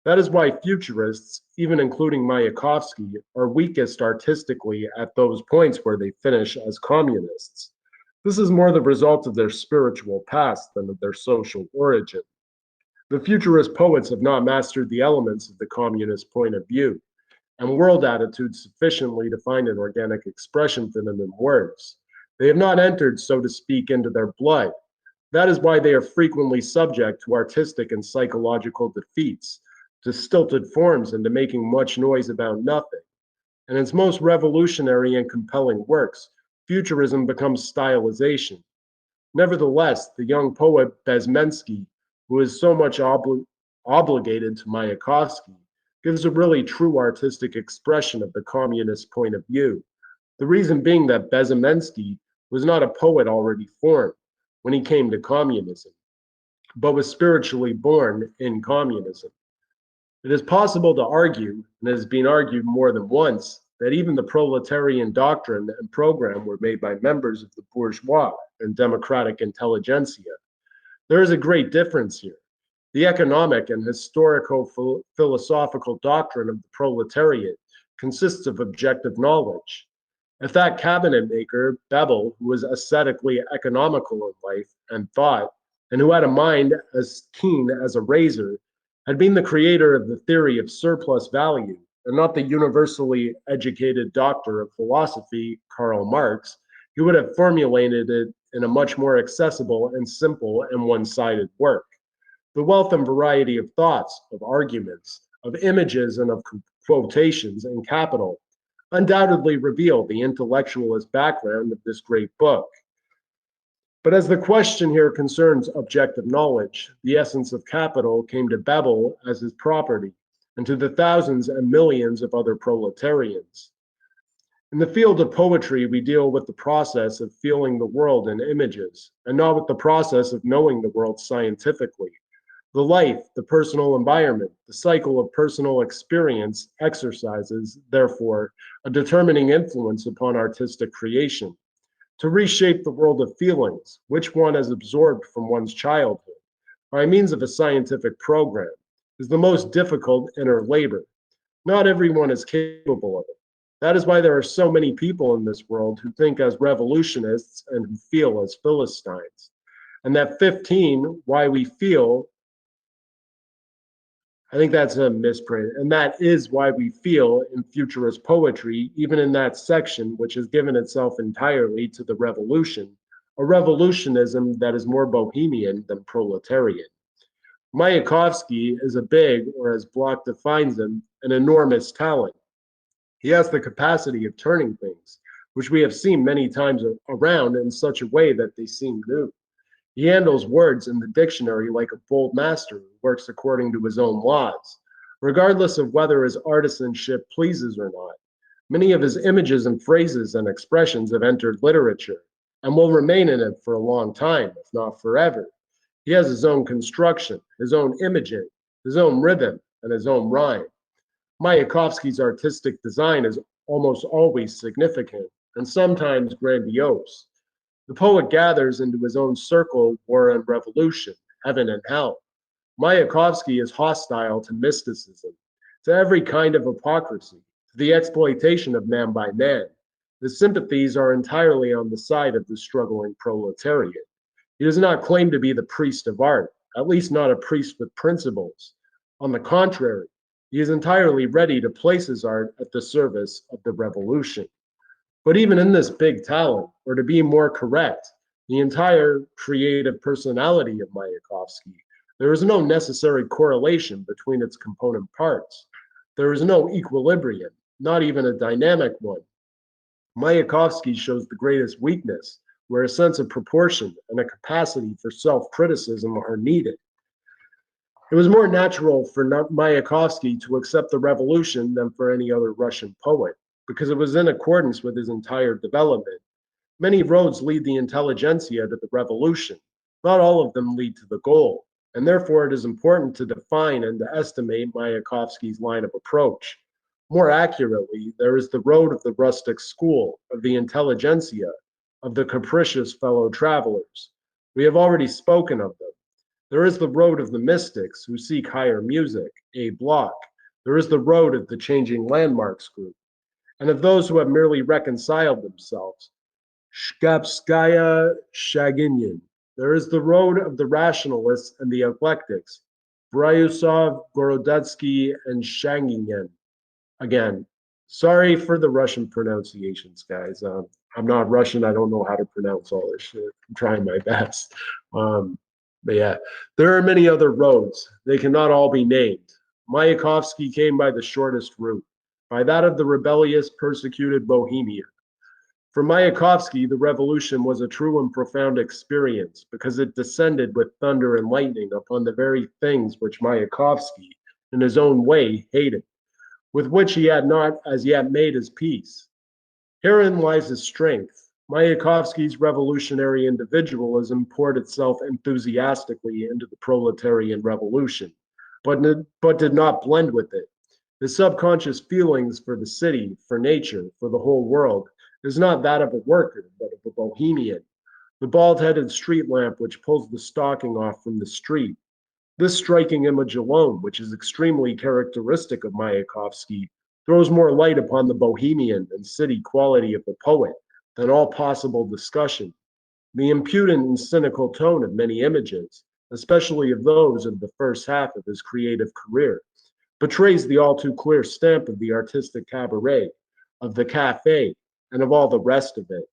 That is why Futurists, even including Mayakovsky, are weakest artistically at those points where they finish as communists. This is more the result of their spiritual past than of their social origin. The Futurist poets have not mastered the elements of the communist point of view and world attitude sufficiently to find an organic expression for them in words. They have not entered, so to speak, into their blood. That is why they are frequently subject to artistic and psychological defeats, to stilted forms, and to making much noise about nothing. In its most revolutionary and compelling works, Futurism becomes stylization. Nevertheless, the young poet Bezmensky, who is so much obligated to Mayakovsky, gives a really true artistic expression of the communist point of view. The reason being that Bezmensky was not a poet already formed when he came to communism, but was spiritually born in communism. It is possible to argue, and it has been argued more than once, that even the proletarian doctrine and program were made by members of the bourgeois and democratic intelligentsia. There is a great difference here. The economic and historico-philosophical doctrine of the proletariat consists of objective knowledge. If that cabinet maker, Bebel, who was ascetically economical in life and thought, and who had a mind as keen as a razor, had been the creator of the theory of surplus value, and not the universally educated doctor of philosophy, Karl Marx, he would have formulated it in a much more accessible and simple and one-sided work. The wealth and variety of thoughts, of arguments, of images, and of quotations in capital undoubtedly reveal the intellectualist background of this great book. But as the question here concerns objective knowledge, the essence of capital came to Bebel as his property, and to the thousands and millions of other proletarians. In the field of poetry, we deal with the process of feeling the world in images, and not with the process of knowing the world scientifically. The life, the personal environment, the cycle of personal experience exercises, therefore, a determining influence upon artistic creation. To reshape the world of feelings, which one has absorbed from one's childhood, by means of a scientific program, is the most difficult inner labor. Not everyone is capable of it. That is why there are so many people in this world who think as revolutionists and who feel as Philistines. And that 15, why we feel, I think that's a misprint. And that is why we feel in futurist poetry, even in that section which has given itself entirely to the revolution, a revolutionism that is more bohemian than proletarian. Mayakovsky is a big, or as Bloch defines him, an enormous talent. He has the capacity of turning things, which we have seen many times around in such a way that they seem new. He handles words in the dictionary like a bold master who works according to his own laws, regardless of whether his artisanship pleases or not. Many of his images and phrases and expressions have entered literature and will remain in it for a long time, if not forever. He has his own construction, his own imaging, his own rhythm, and his own rhyme. Mayakovsky's artistic design is almost always significant and sometimes grandiose. The poet gathers into his own circle war and revolution, heaven and hell. Mayakovsky is hostile to mysticism, to every kind of hypocrisy, to the exploitation of man by man. His sympathies are entirely on the side of the struggling proletariat. He does not claim to be the priest of art, at least not a priest with principles. On the contrary, he is entirely ready to place his art at the service of the revolution. But even in this big talent, or to be more correct, the entire creative personality of Mayakovsky, there is no necessary correlation between its component parts. There is no equilibrium, not even a dynamic one. Mayakovsky shows the greatest weakness, where a sense of proportion and a capacity for self-criticism are needed. It was more natural for Mayakovsky to accept the revolution than for any other Russian poet, because it was in accordance with his entire development. Many roads lead the intelligentsia to the revolution. Not all of them lead to the goal, and therefore it is important to define and to estimate Mayakovsky's line of approach. More accurately, there is the road of the rustic school, of the intelligentsia, of the capricious fellow travelers. We have already spoken of them. There is the road of the mystics who seek higher music, A. Bloch. There is the road of the changing landmarks group, and of those who have merely reconciled themselves, Shkapskaya Shaginin. There is the road of the rationalists and the eclectics, Bryusov, Gorodetsky, and Shanginin. Again, sorry for the Russian pronunciations, guys. I'm not Russian. I don't know how to pronounce all this shit. I'm trying my best. But yeah, there are many other roads. They cannot all be named. Mayakovsky came by the shortest route, by that of the rebellious, persecuted Bohemia. For Mayakovsky, the revolution was a true and profound experience because it descended with thunder and lightning upon the very things which Mayakovsky, in his own way, hated, with which he had not as yet made his peace. Herein lies his strength. Mayakovsky's revolutionary individualism poured itself enthusiastically into the proletarian revolution, but did not blend with it. His subconscious feelings for the city, for nature, for the whole world, is not that of a worker, but of a bohemian. The bald-headed street lamp which pulls the stocking off from the street. This striking image alone, which is extremely characteristic of Mayakovsky, throws more light upon the bohemian and city quality of the poet than all possible discussion. The impudent and cynical tone of many images, especially of those of the first half of his creative career, betrays the all too clear stamp of the artistic cabaret, of the cafe, and of all the rest of it.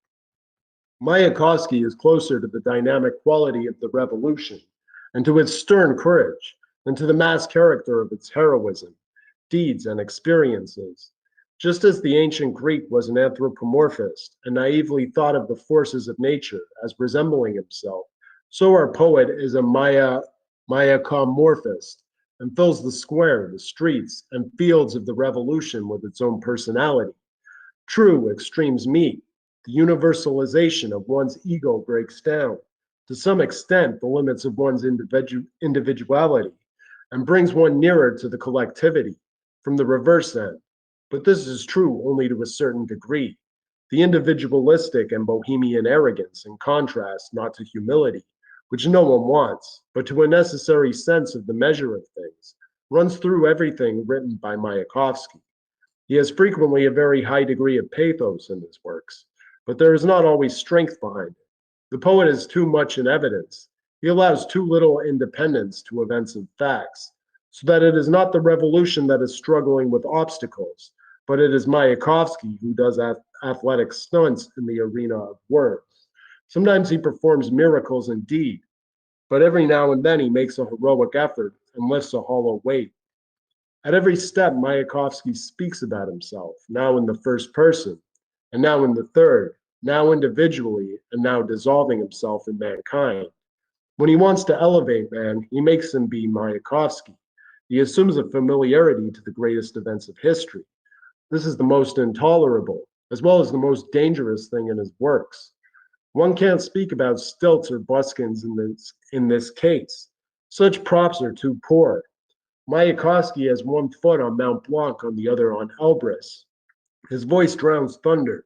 Mayakovsky is closer to the dynamic quality of the revolution and to its stern courage than to the mass character of its heroism, deeds, and experiences. Just as the ancient Greek was an anthropomorphist and naively thought of the forces of nature as resembling himself, so our poet is a Mayakomorphist and fills the square, the streets, and fields of the revolution with its own personality. True, extremes meet. The universalization of one's ego breaks down, to some extent, the limits of one's individuality, and brings one nearer to the collectivity, from the reverse end. But this is true only to a certain degree. The individualistic and bohemian arrogance, in contrast, not to humility, which no one wants, but to a necessary sense of the measure of things, runs through everything written by Mayakovsky. He has frequently a very high degree of pathos in his works, but there is not always strength behind it. The poet is too much in evidence. He allows too little independence to events and facts, so that it is not the revolution that is struggling with obstacles, but it is Mayakovsky who does athletic stunts in the arena of words. Sometimes he performs miracles indeed, but every now and then he makes a heroic effort and lifts a hollow weight. At every step, Mayakovsky speaks about himself, now in the first person, and now in the third, now individually, and now dissolving himself in mankind. When he wants to elevate man, he makes him be Mayakovsky. He assumes a familiarity to the greatest events of history. This is the most intolerable, as well as the most dangerous thing in his works. One can't speak about stilts or buskins in this case. Such props are too poor. Mayakovsky has one foot on Mount Blanc, on the other on Elbrus. His voice drowns thunder.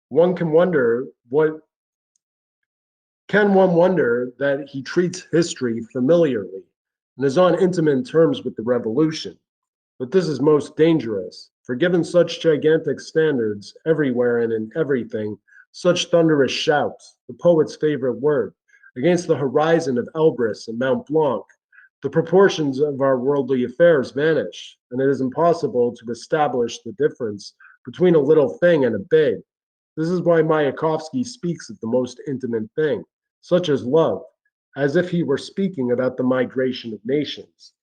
One can wonder what Can one wonder that he treats history familiarly and is on intimate terms with the revolution? But this is most dangerous, for given such gigantic standards everywhere and in everything, such thunderous shouts, the poet's favorite word, against the horizon of Elbrus and Mount Blanc, the proportions of our worldly affairs vanish, and it is impossible to establish the difference between a little thing and a big. This is why Mayakovsky speaks of the most intimate thing, such as love, as if he were speaking about the migration of nations.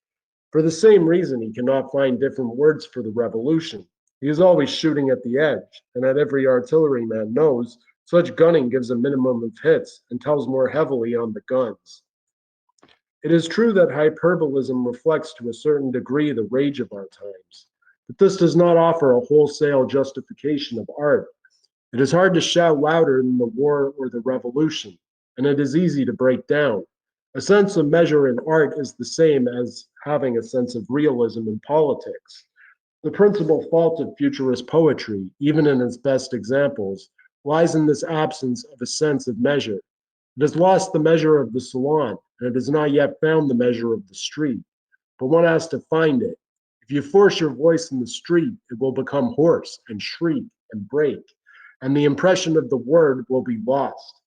For the same reason, he cannot find different words for the revolution. He is always shooting at the edge, and as every artilleryman knows, such gunning gives a minimum of hits and tells more heavily on the guns. It is true that hyperbolism reflects to a certain degree the rage of our times, but this does not offer a wholesale justification of art. It is hard to shout louder than the war or the revolution, and it is easy to break down. A sense of measure in art is the same as having a sense of realism in politics. The principal fault of futurist poetry, even in its best examples, lies in this absence of a sense of measure. It has lost the measure of the salon, and it has not yet found the measure of the street. But one has to find it. If you force your voice in the street, it will become hoarse and shriek and break, and the impression of the word will be lost.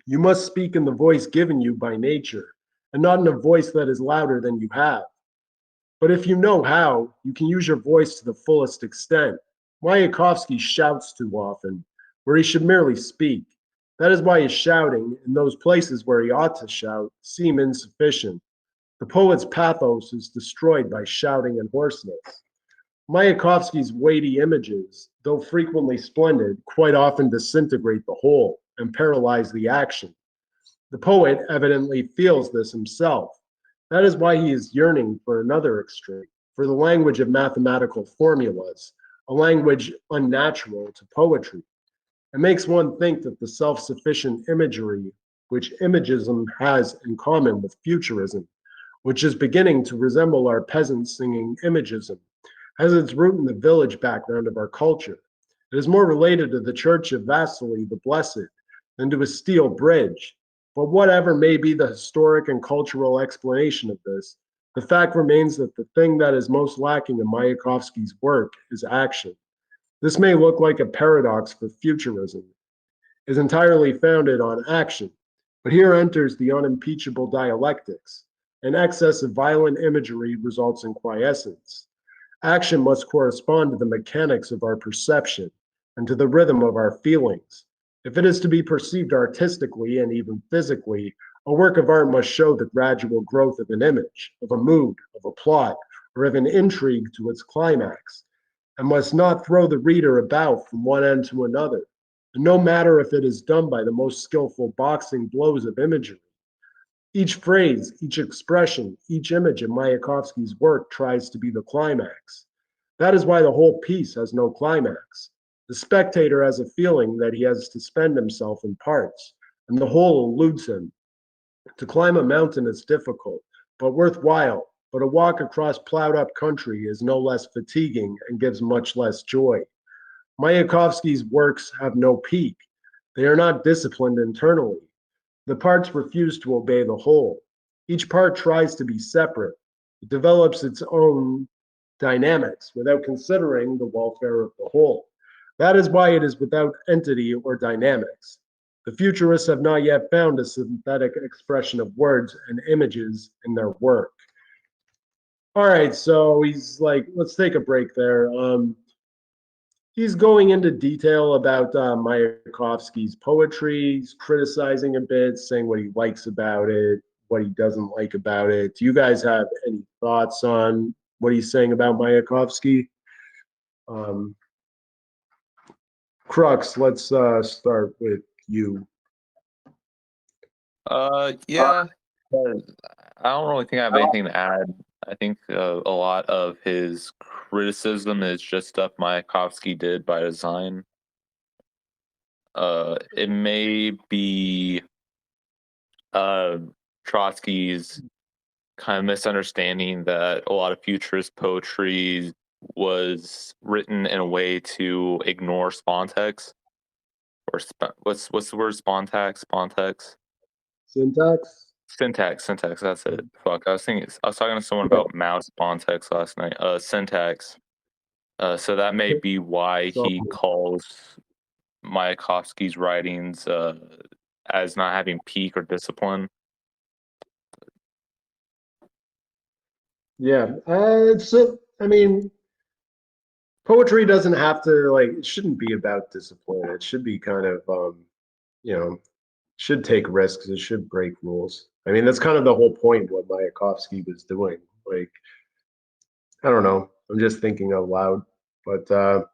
You must speak in the voice given you by nature, and not in a voice that is louder than you have. But if you know how, you can use your voice to the fullest extent. Mayakovsky shouts too often, where he should merely speak. That is why his shouting, in those places where he ought to shout, seem insufficient. The poet's pathos is destroyed by shouting and hoarseness. Mayakovsky's weighty images, though frequently splendid, quite often disintegrate the whole and paralyze the action. The poet evidently feels this himself. That is why he is yearning for another extreme, for the language of mathematical formulas, a language unnatural to poetry. It makes one think that the self-sufficient imagery which Imagism has in common with Futurism, which is beginning to resemble our peasants singing Imagism, has its root in the village background of our culture. It is more related to the Church of Vasily the Blessed than to a steel bridge. But whatever may be the historic and cultural explanation of this, the fact remains that the thing that is most lacking in Mayakovsky's work is action. This may look like a paradox for Futurism, is entirely founded on action, but here enters the unimpeachable dialectics. An excess of violent imagery results in quiescence. Action must correspond to the mechanics of our perception and to the rhythm of our feelings. If it is to be perceived artistically and even physically, a work of art must show the gradual growth of an image, of a mood, of a plot, or of an intrigue to its climax, and must not throw the reader about from one end to another, and no matter if it is done by the most skillful boxing blows of imagery. Each phrase, each expression, each image in Mayakovsky's work tries to be the climax. That is why the whole piece has no climax. The spectator has a feeling that he has to spend himself in parts, and the whole eludes him. To climb a mountain is difficult, but worthwhile, but a walk across plowed up country is no less fatiguing and gives much less joy. Mayakovsky's works have no peak. They are not disciplined internally. The parts refuse to obey the whole. Each part tries to be separate. It develops its own dynamics without considering the welfare of the whole. That is why it is without entity or dynamics. The futurists have not yet found a synthetic expression of words and images in their work. All right, so he's like, let's take a break there. he's going into detail about Mayakovsky's poetry. He's criticizing a bit, saying what he likes about it, what he doesn't like about it. Do you guys have any thoughts on what he's saying about Mayakovsky? Um, Crux, let's start with you. Yeah. I don't really think I have anything to add. I think a lot of his criticism is just stuff Mayakovsky did by design. It may be Trotsky's kind of misunderstanding that a lot of futurist poetry was written in a way to ignore spontex or what's the word spontex Syntax? syntax, that's it. Fuck, I was talking to someone about mouse spontex last night. Syntax. So that may be why So, he calls Mayakovsky's writings as not having peak or discipline. yeah, I mean, poetry doesn't have to like. It shouldn't be about discipline. It should be kind of, you know, should take risks. It should break rules. I mean, that's kind of the whole point of what Mayakovsky was doing. Like, I don't know. I'm just thinking out loud, but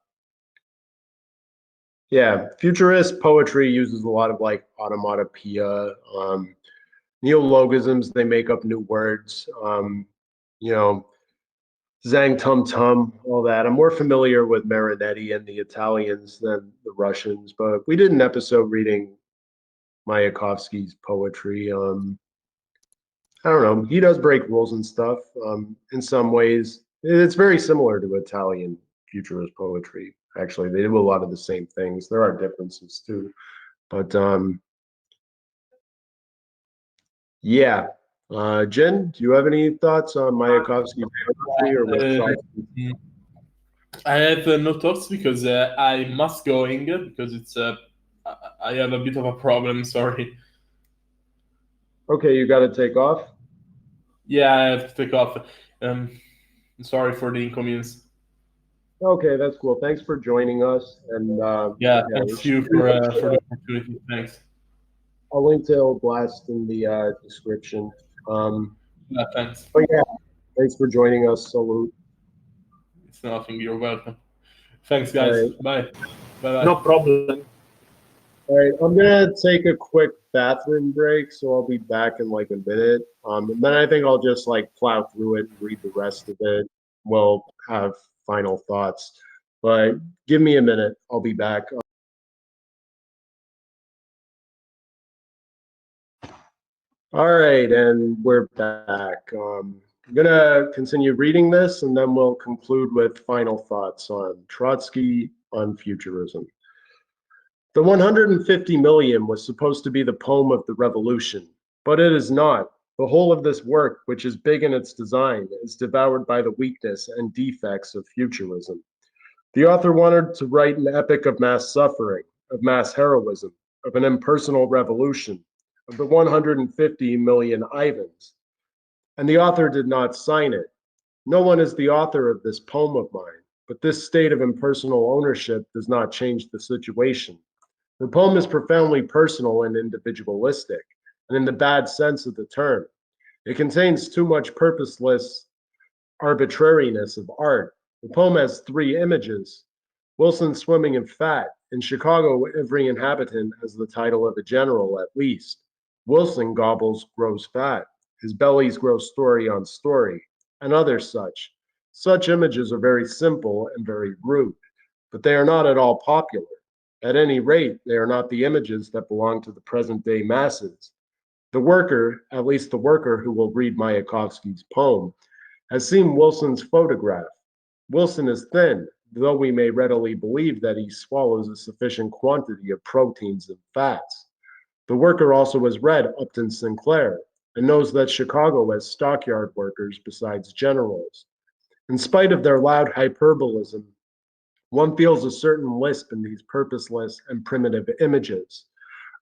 yeah, futurist poetry uses a lot of like automatopoeia, neologisms. They make up new words. You know, Zang Tum Tum, all that. I'm more familiar with Marinetti and the Italians than the Russians, but we did an episode reading Mayakovsky's poetry. I don't know. He does break rules and stuff. In some ways, it's very similar to Italian futurist poetry. Actually, they do a lot of the same things. There are differences too, but yeah. Jen, do you have any thoughts on Mayakovsky's poetry or what? Mm, I have no thoughts because I must going because it's I have a bit of a problem. Sorry. Okay, you got to take off. Yeah, I have to take off. Um, sorry for the inconvenience. Okay, that's cool. Thanks for joining us, and Yeah, yeah, thanks you for the opportunity. Thanks. I'll link to Il Blast in the description. Yeah, thanks. But yeah, thanks for joining us. Salute. It's nothing. You're welcome. Thanks, All guys. right. Bye. Bye. Bye. No problem. All right, I'm gonna take a quick bathroom break, so I'll be back in like a minute. And then I think I'll just like plow through it and read the rest of it. We'll have final thoughts, but give me a minute. I'll be back. All right, and we're back. I'm gonna continue reading this, and then we'll conclude with final thoughts on Trotsky, on futurism. The 150 million was supposed to be the poem of the revolution, but it is not. The whole of this work, which is big in its design, is devoured by the weakness and defects of futurism. The author wanted to write an epic of mass suffering, of mass heroism, of an impersonal revolution, of the 150 million Ivans. And the author did not sign it. No one is the author of this poem of mine, but this state of impersonal ownership does not change the situation. The poem is profoundly personal and individualistic, and in the bad sense of the term. It contains too much purposeless arbitrariness of art. The poem has three images: Wilson swimming in fat. In Chicago, every inhabitant has the title of a general at least. Wilson grows fat. His bellies grow story on story, and others such. Such images are very simple and very rude, but they are not at all popular. At any rate, they are not the images that belong to the present day masses. The worker, at least the worker who will read Mayakovsky's poem, has seen Wilson's photograph. Wilson is thin, though we may readily believe that he swallows a sufficient quantity of proteins and fats. The worker also has read Upton Sinclair and knows that Chicago has stockyard workers besides generals. In spite of their loud hyperbolism, one feels a certain lisp in these purposeless and primitive images,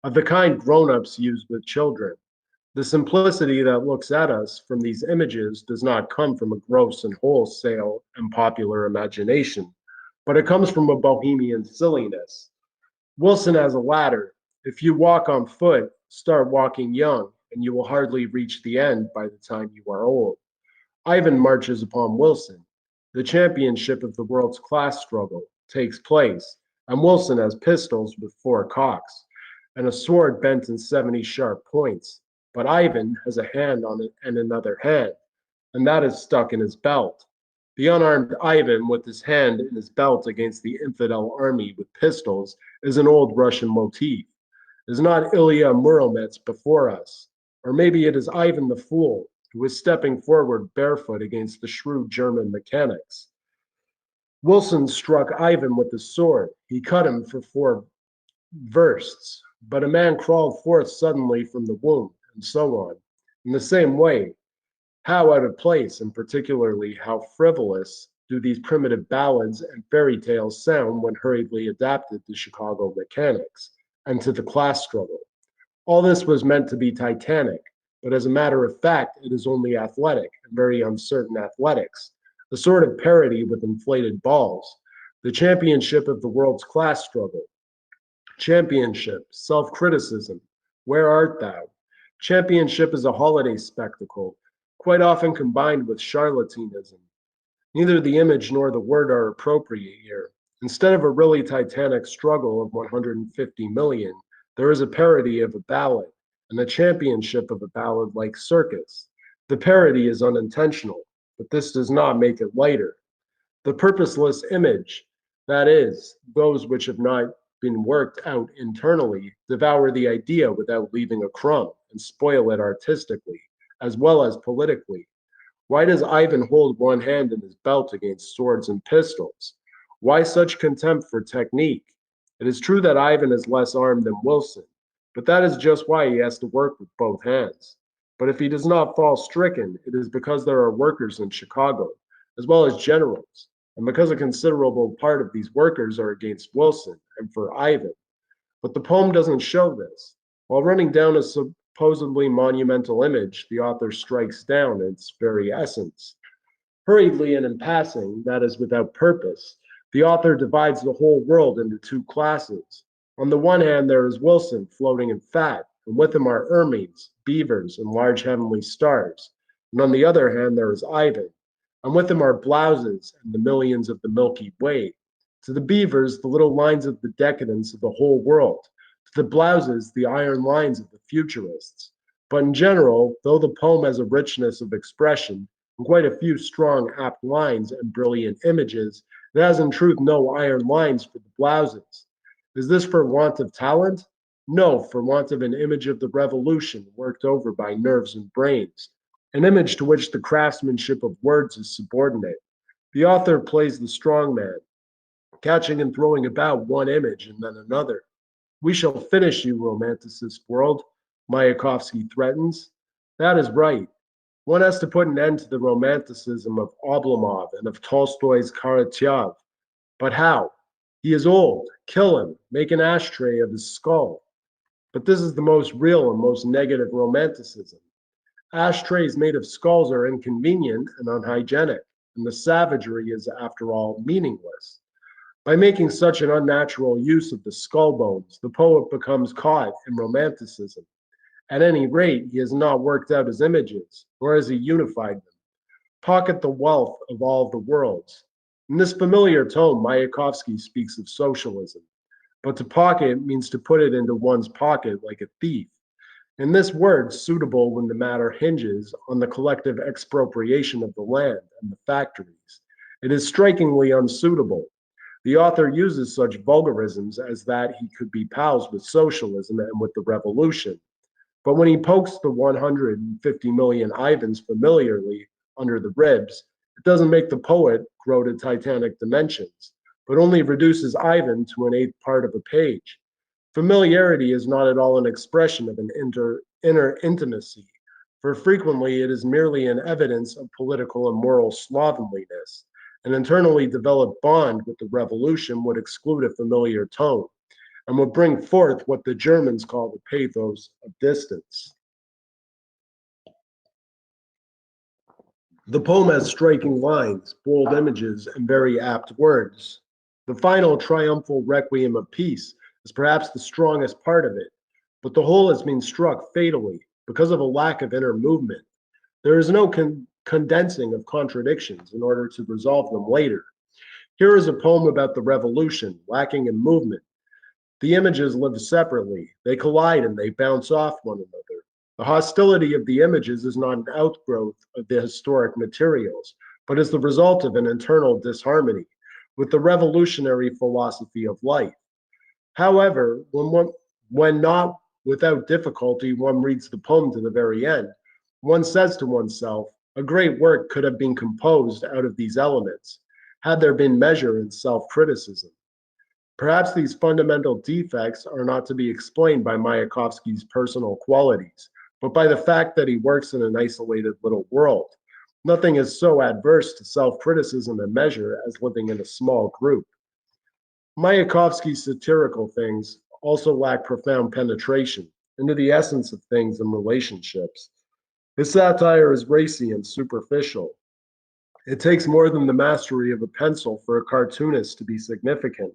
of the kind grown-ups use with children. The simplicity that looks at us from these images does not come from a gross and wholesale and popular imagination, but it comes from a bohemian silliness. Wilson has a ladder. If you walk on foot, start walking young, and you will hardly reach the end by the time you are old. Ivan marches upon Wilson. The championship of the world's class struggle takes place, and Wilson has pistols with 4 cocks and a sword bent in 70 sharp points. But Ivan has a hand on it and another hand, and that is stuck in his belt. The unarmed Ivan, with his hand in his belt against the infidel army with pistols, is an old Russian motif. Is not Ilya Muromets before us? Or maybe it is Ivan the Fool, who is stepping forward barefoot against the shrewd German mechanics. Wilson struck Ivan with his sword. He cut him for 4 versts, but a man crawled forth suddenly from the womb, and so on. In the same way, how out of place, and particularly how frivolous, do these primitive ballads and fairy tales sound when hurriedly adapted to Chicago mechanics and to the class struggle. All this was meant to be titanic, but as a matter of fact, it is only athletic and very uncertain athletics, a sort of parody with inflated balls, the championship of the world's class struggle. Championship, self-criticism, where art thou? Championship is a holiday spectacle, quite often combined with charlatanism. Neither the image nor the word are appropriate here. Instead of a really titanic struggle of 150 million, there is a parody of a ballad, and the championship of a ballad like circus. The parody is unintentional, but this does not make it lighter. The purposeless image, that is, those which have not been worked out internally, devour the idea without leaving a crumb and spoil it artistically, as well as politically. Why does Ivan hold one hand in his belt against swords and pistols? Why such contempt for technique? It is true that Ivan is less armed than Wilson, but that is just why he has to work with both hands. But if he does not fall stricken, it is because there are workers in Chicago, as well as generals, and because a considerable part of these workers are against Wilson and for Ivan. But the poem doesn't show this. While running down a supposedly monumental image, the author strikes down its very essence. Hurriedly and in passing, that is without purpose, the author divides the whole world into 2 classes. On the one hand, there is Wilson floating in fat, and with him are ermines, beavers, and large heavenly stars. And on the other hand, there is Ivan, and with him are blouses and the millions of the Milky Way. To the beavers, the little lines of the decadence of the whole world. To the blouses, the iron lines of the futurists. But in general, though the poem has a richness of expression and quite a few strong, apt lines and brilliant images, it has in truth no iron lines for the blouses. Is this for want of talent? No, for want of an image of the revolution worked over by nerves and brains, an image to which the craftsmanship of words is subordinate. The author plays the strong man, catching and throwing about one image and then another. We shall finish you, romanticist world, Mayakovsky threatens. That is right. One has to put an end to the romanticism of Oblomov and of Tolstoy's Karatyev. But how? He is old. Kill him. Make an ashtray of his skull. But this is the most real and most negative romanticism. Ashtrays made of skulls are inconvenient and unhygienic, and the savagery is, after all, meaningless. By making such an unnatural use of the skull bones, the poet becomes caught in romanticism. At any rate, he has not worked out his images, nor has he unified them. Pocket the wealth of all the worlds. In this familiar tone, Mayakovsky speaks of socialism, but to pocket means to put it into one's pocket like a thief. In this word, suitable when the matter hinges on the collective expropriation of the land and the factories, it is strikingly unsuitable. The author uses such vulgarisms as that he could be pals with socialism and with the revolution. But when he pokes the 150 million Ivans familiarly under the ribs, it doesn't make the poet grow to titanic dimensions, but only reduces Ivan to an eighth part of a page. Familiarity is not at all an expression of an inner intimacy, for frequently it is merely an evidence of political and moral slovenliness. An internally developed bond with the revolution would exclude a familiar tone and would bring forth what the Germans call the pathos of distance. The poem has striking lines, bold images, and very apt words. The final triumphal requiem of peace is perhaps the strongest part of it, but the whole has been struck fatally because of a lack of inner movement. There is no condensing of contradictions in order to resolve them later. Here is a poem about the revolution, lacking in movement. The images live separately. They collide and they bounce off one another. The hostility of the images is not an outgrowth of the historic materials, but is the result of an internal disharmony with the revolutionary philosophy of life. However, when not without difficulty one reads the poem to the very end, one says to oneself, a great work could have been composed out of these elements, had there been measure in self-criticism. Perhaps these fundamental defects are not to be explained by Mayakovsky's personal qualities, but by the fact that he works in an isolated little world. Nothing is so adverse to self-criticism and measure as living in a small group. Mayakovsky's satirical things also lack profound penetration into the essence of things and relationships. His satire is racy and superficial. It takes more than the mastery of a pencil for a cartoonist to be significant.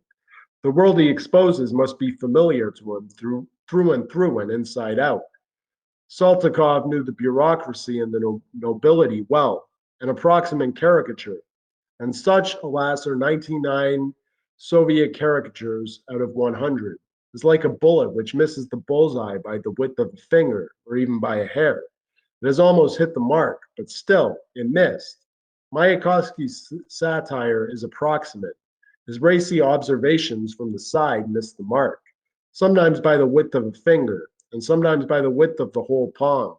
The world he exposes must be familiar to him through and inside out. Saltykov knew the bureaucracy and the nobility well, an approximate caricature, and such, alas, are 99 Soviet caricatures out of 100. It's like a bullet which misses the bullseye by the width of a finger or even by a hair. It has almost hit the mark, but still, it missed. Mayakovsky's satire is approximate. His racy observations from the side miss the mark, sometimes by the width of a finger, and sometimes by the width of the whole palm.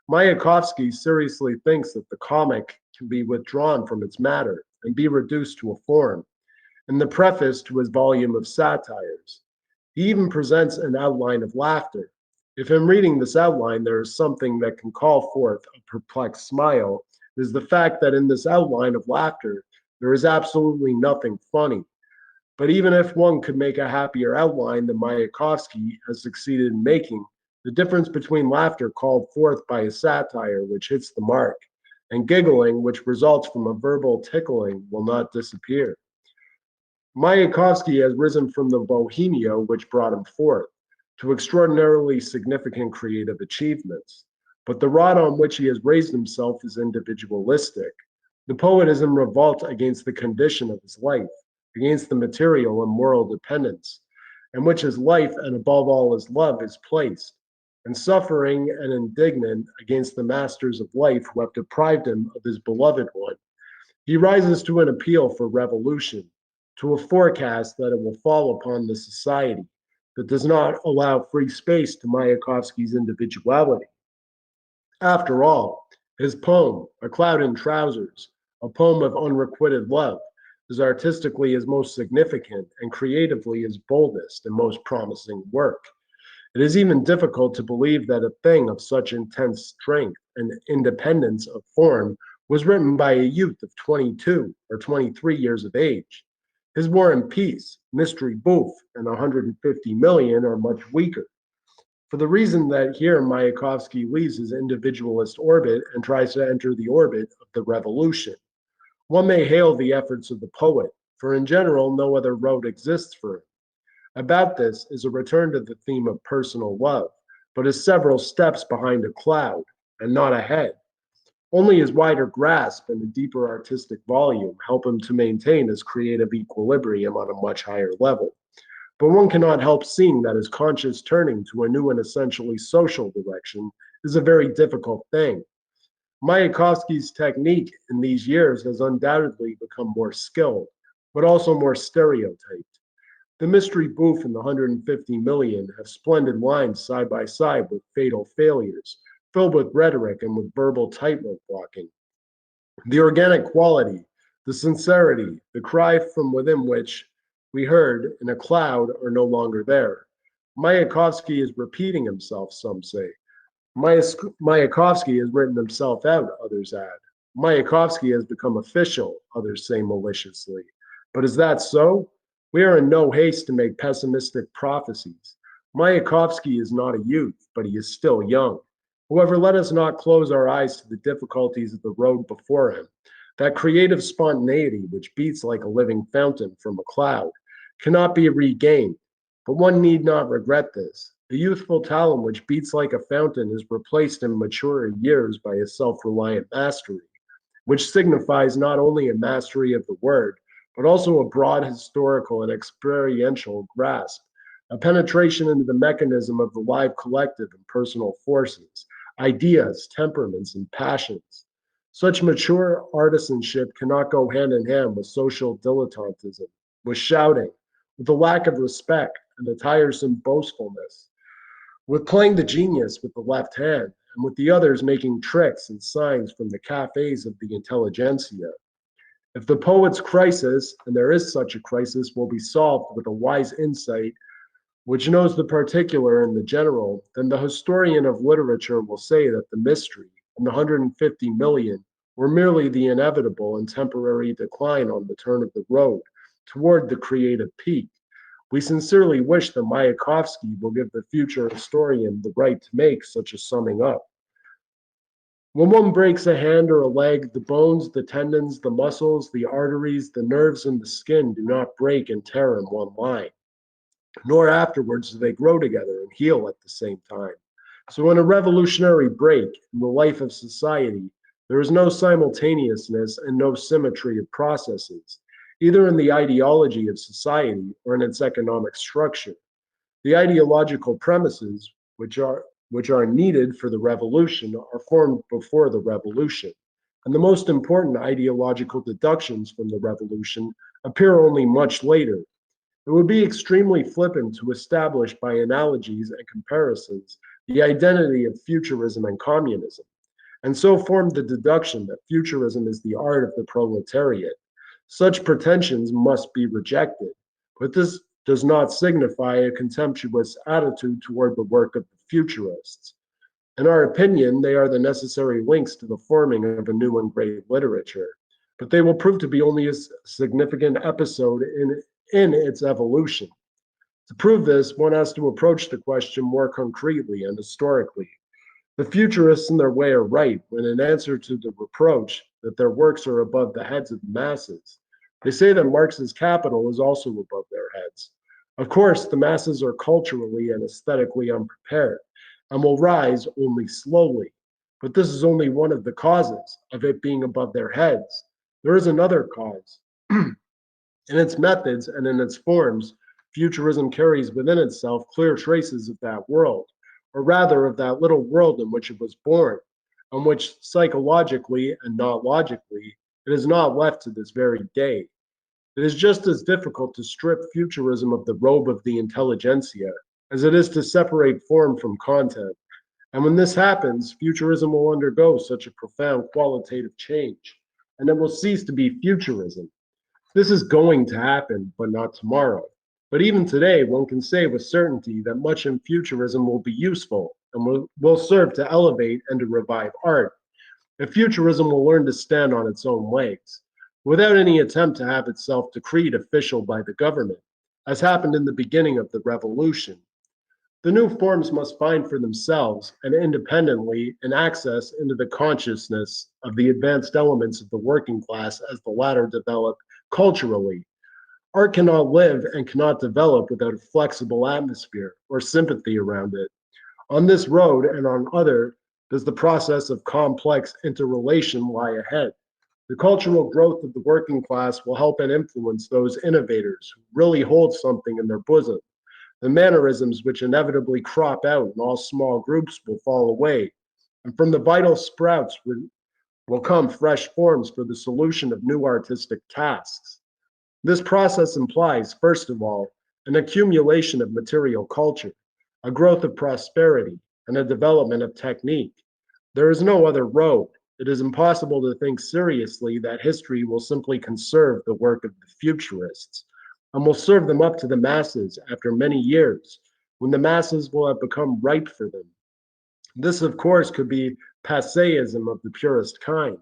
Mayakovsky seriously thinks that the comic can be withdrawn from its matter and be reduced to a form. In the preface to his volume of satires, he even presents an outline of laughter. If in reading this outline there is something that can call forth a perplexed smile, it is the fact that in this outline of laughter, there is absolutely nothing funny. But even if one could make a happier outline than Mayakovsky has succeeded in making, the difference between laughter called forth by a satire which hits the mark and giggling which results from a verbal tickling will not disappear. Mayakovsky has risen from the bohemia which brought him forth to extraordinarily significant creative achievements. But the rod on which he has raised himself is individualistic. The poet is in revolt against the condition of his life, against the material and moral dependence, in which his life and above all his love is placed, and suffering and indignant against the masters of life who have deprived him of his beloved one. He rises to an appeal for revolution, to a forecast that it will fall upon the society that does not allow free space to Mayakovsky's individuality. After all, his poem, A Cloud in Trousers, a poem of unrequited love, is artistically his most significant and creatively his boldest and most promising work. It is even difficult to believe that a thing of such intense strength and independence of form was written by a youth of 22 or 23 years of age. His War and Peace, Mystery Bouffe, and 150 Million are much weaker. For the reason that here Mayakovsky leaves his individualist orbit and tries to enter the orbit of the revolution. One may hail the efforts of the poet, for in general no other road exists for him. About this is a return to the theme of personal love, but is several steps behind a cloud, and not ahead. Only his wider grasp and a deeper artistic volume help him to maintain his creative equilibrium on a much higher level. But one cannot help seeing that his conscious turning to a new and essentially social direction is a very difficult thing. Mayakovsky's technique in these years has undoubtedly become more skilled, but also more stereotyped. The Mystery Bouffe and the 150 Million have splendid lines side by side with fatal failures, filled with rhetoric and with verbal tightrope walking. The organic quality, the sincerity, the cry from within which we heard in a cloud are no longer there. Mayakovsky is repeating himself, some say. Mayakovsky has written himself out, others add. Mayakovsky has become official, others say maliciously. But is that so? We are in no haste to make pessimistic prophecies. Mayakovsky is not a youth, but he is still young. However, let us not close our eyes to the difficulties of the road before him. That creative spontaneity, which beats like a living fountain from a cloud, cannot be regained, but one need not regret this. The youthful talent which beats like a fountain is replaced in maturer years by a self-reliant mastery, which signifies not only a mastery of the word, but also a broad historical and experiential grasp, a penetration into the mechanism of the live collective and personal forces, ideas, temperaments, and passions. Such mature artisanship cannot go hand in hand with social dilettantism, with shouting, with the lack of respect and the tiresome boastfulness, with playing the genius with the left hand, and with the others making tricks and signs from the cafes of the intelligentsia. If the poet's crisis, and there is such a crisis, will be solved with a wise insight which knows the particular and the general, then the historian of literature will say that the mystery and the 150 million were merely the inevitable and temporary decline on the turn of the road toward the creative peak. We sincerely wish that Mayakovsky will give the future historian the right to make such a summing up. When one breaks a hand or a leg, the bones, the tendons, the muscles, the arteries, the nerves, and the skin do not break and tear in one line, nor afterwards do they grow together and heal at the same time. So in a revolutionary break in the life of society, there is no simultaneousness and no symmetry of processes, either in the ideology of society or in its economic structure. The ideological premises, which are needed for the revolution, are formed before the revolution, and the most important ideological deductions from the revolution appear only much later. It would be extremely flippant to establish by analogies and comparisons the identity of futurism and communism, and so form the deduction that futurism is the art of the proletariat. Such pretensions must be rejected, but this does not signify a contemptuous attitude toward the work of the futurists. In our opinion, they are the necessary links to the forming of a new and great literature, but they will prove to be only a significant episode in its evolution. To prove this, one has to approach the question more concretely and historically. The futurists in their way are right when, in answer to the reproach that their works are above the heads of the masses, they say that Marx's Capital is also above their heads. Of course, the masses are culturally and aesthetically unprepared and will rise only slowly, but this is only one of the causes of it being above their heads. There is another cause. In its methods and in its forms, futurism carries within itself clear traces of that world, or rather of that little world in which it was born, on which psychologically and not logically it is not left to this very day. It is just as difficult to strip futurism of the robe of the intelligentsia as it is to separate form from content. And when this happens, futurism will undergo such a profound qualitative change, and it will cease to be futurism. This is going to happen, but not tomorrow. But even today, one can say with certainty that much in futurism will be useful and will serve to elevate and to revive art. If futurism will learn to stand on its own legs, without any attempt to have itself decreed official by the government, as happened in the beginning of the revolution. The new forms must find for themselves and independently an access into the consciousness of the advanced elements of the working class as the latter develop culturally. Art cannot live and cannot develop without a flexible atmosphere or sympathy around it. On this road and on other does the process of complex interrelation lie ahead. The cultural growth of the working class will help and influence those innovators who really hold something in their bosom. The mannerisms which inevitably crop out in all small groups will fall away, and from the vital sprouts will come fresh forms for the solution of new artistic tasks. This process implies, first of all, an accumulation of material culture, a growth of prosperity, and a development of technique. There is no other road. It is impossible to think seriously that history will simply conserve the work of the futurists and will serve them up to the masses after many years, when the masses will have become ripe for them. This, of course, could be passéism of the purest kind.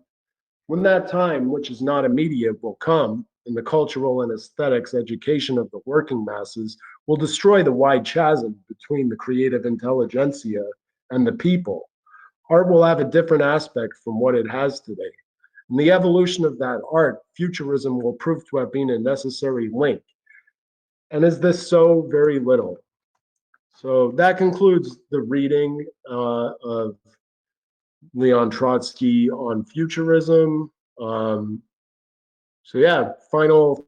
When that time, which is not immediate, will come, and the cultural and aesthetics education of the working masses will destroy the wide chasm between the creative intelligentsia and the people. Art will have a different aspect from what it has today. In the evolution of that art, futurism will prove to have been a necessary link. And is this so very little? So that concludes the reading of Leon Trotsky on futurism. So yeah, final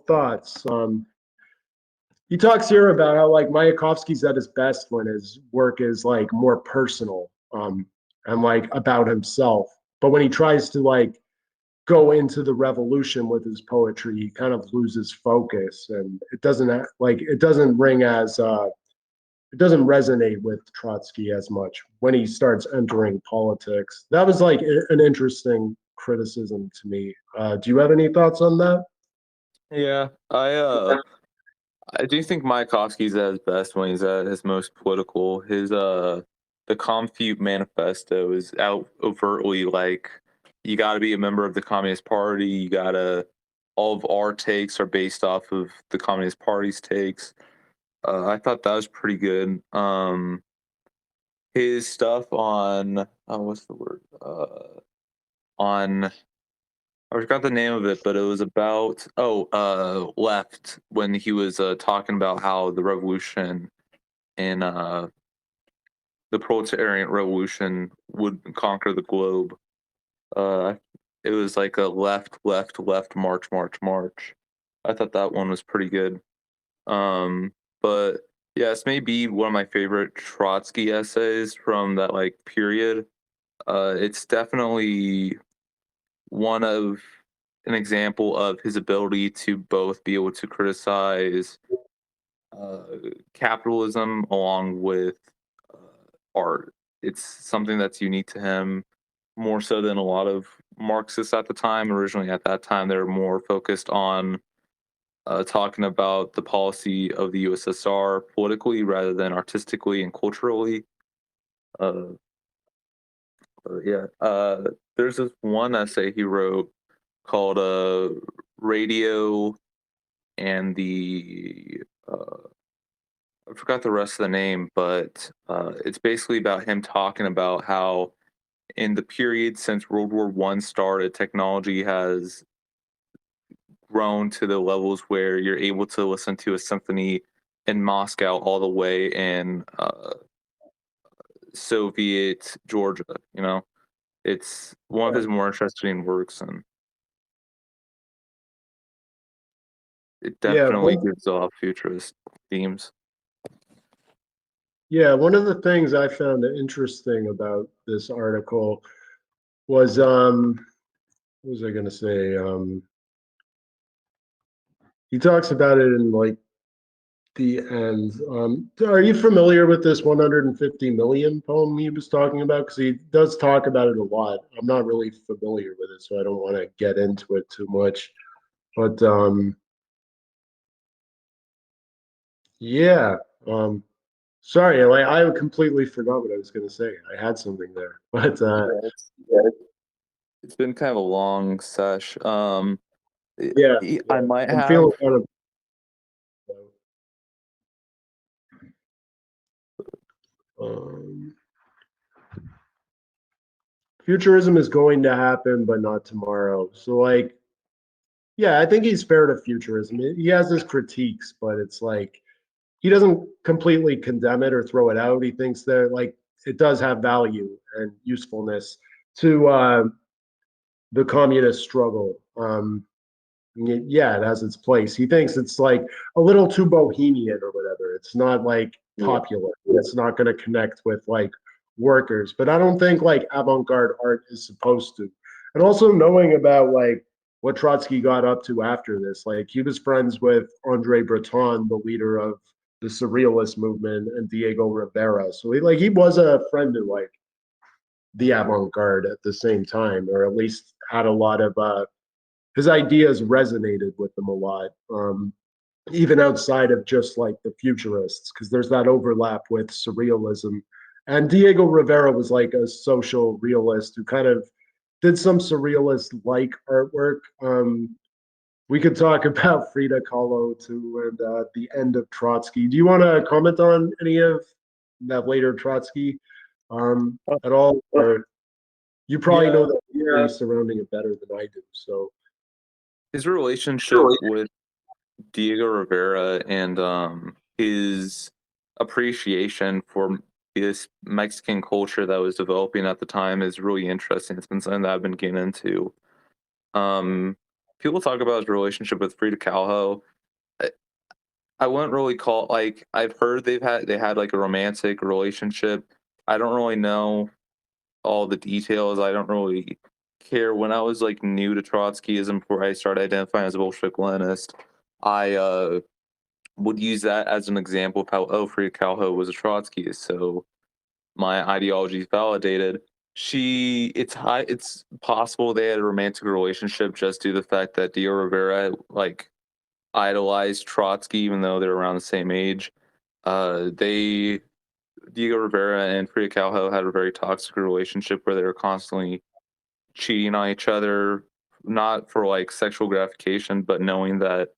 thoughts. He talks here about how like Mayakovsky's at his best when his work is like more personal and like about himself. But when he tries to like go into the revolution with his poetry, he kind of loses focus, and it doesn't ring as it doesn't resonate with Trotsky as much when he starts entering politics. That was like an interesting criticism to me. Do you have any thoughts on that? Yeah, I do think Mayakovsky's at his best when he's at his most political. His the Confute Manifesto is out overtly like you got to be a member of the Communist Party. You gotta all of our takes are based off of the Communist Party's takes. I thought that was pretty good. His stuff on what's the word? On I forgot the name of it, but it was about left when he was talking about how the revolution and the proletarian revolution would conquer the globe. Uh, it was like a left, march, march, march. I thought that one was pretty good. But yeah, this may be one of my favorite Trotsky essays from that like period. It's definitely one of an example of his ability to both be able to criticize uh, capitalism along with art. It's something that's unique to him more so than a lot of Marxists at the time. Originally, at that time, they were more focused on talking about the policy of the USSR politically rather than artistically and culturally. Uh, yeah, there's this one essay he wrote called Radio and the I forgot the rest of the name, but it's basically about him talking about how in the period since World War One started, technology has grown to the levels where you're able to listen to a symphony in Moscow all the way in Soviet Georgia. You know, it's one of his more interesting works, and it Yeah, definitely gives off futurist themes. yeah. One of the things I found interesting about this article was what was I going to say? He talks about it in like the end. Are you familiar with this 150 million poem he was talking about? Because he does talk about it a lot. I'm not really familiar with it, so I don't want to get into it too much. But yeah, sorry, like I completely forgot what I was going to say. I had something there, but It's been kind of a long sesh. yeah, I yeah, might I'm have. feeling kind of. Um, Futurism is going to happen, but not tomorrow. So, like, yeah, I think he's fair to futurism. He has his critiques, but it's like he doesn't completely condemn it or throw it out. He thinks that like it does have value and usefulness to the communist struggle. Yeah, it has its place. He thinks it's like a little too bohemian or whatever. It's not like popular. It's not going to connect with like workers. But I don't think like avant-garde art is supposed to. And also knowing about like what Trotsky got up to after this, like he was friends with Andre Breton, the leader of the Surrealist movement, and Diego Rivera. So he was a friend of like the avant-garde at the same time, or at least had a lot of his ideas resonated with them a lot, even outside of just like the futurists, because there's that overlap with surrealism. And Diego Rivera was like a social realist who kind of did some surrealist like artwork. We could talk about Frida Kahlo too, and the end of Trotsky. Do you want to comment on any of that later Trotsky at all? Or you probably Yeah. know the surrounding it better than I do. So His relationship with Diego Rivera and his appreciation for this Mexican culture that was developing at the time is really interesting. It's been something that I've been getting into. People talk about his relationship with Frida Kahlo. I wouldn't really call like I've heard they had like a romantic relationship. I don't really know all the details. I don't really care. When I was like new to Trotskyism before I started identifying as a Bolshevik Leninist, I would use that as an example of how Frida Kahlo was a Trotskyist. So my ideology is validated. It's possible they had a romantic relationship just due to the fact that Diego Rivera like idolized Trotsky, even though they're around the same age. They Diego Rivera and Frida Kahlo had a very toxic relationship where they were constantly cheating on each other, not for like sexual gratification, but knowing that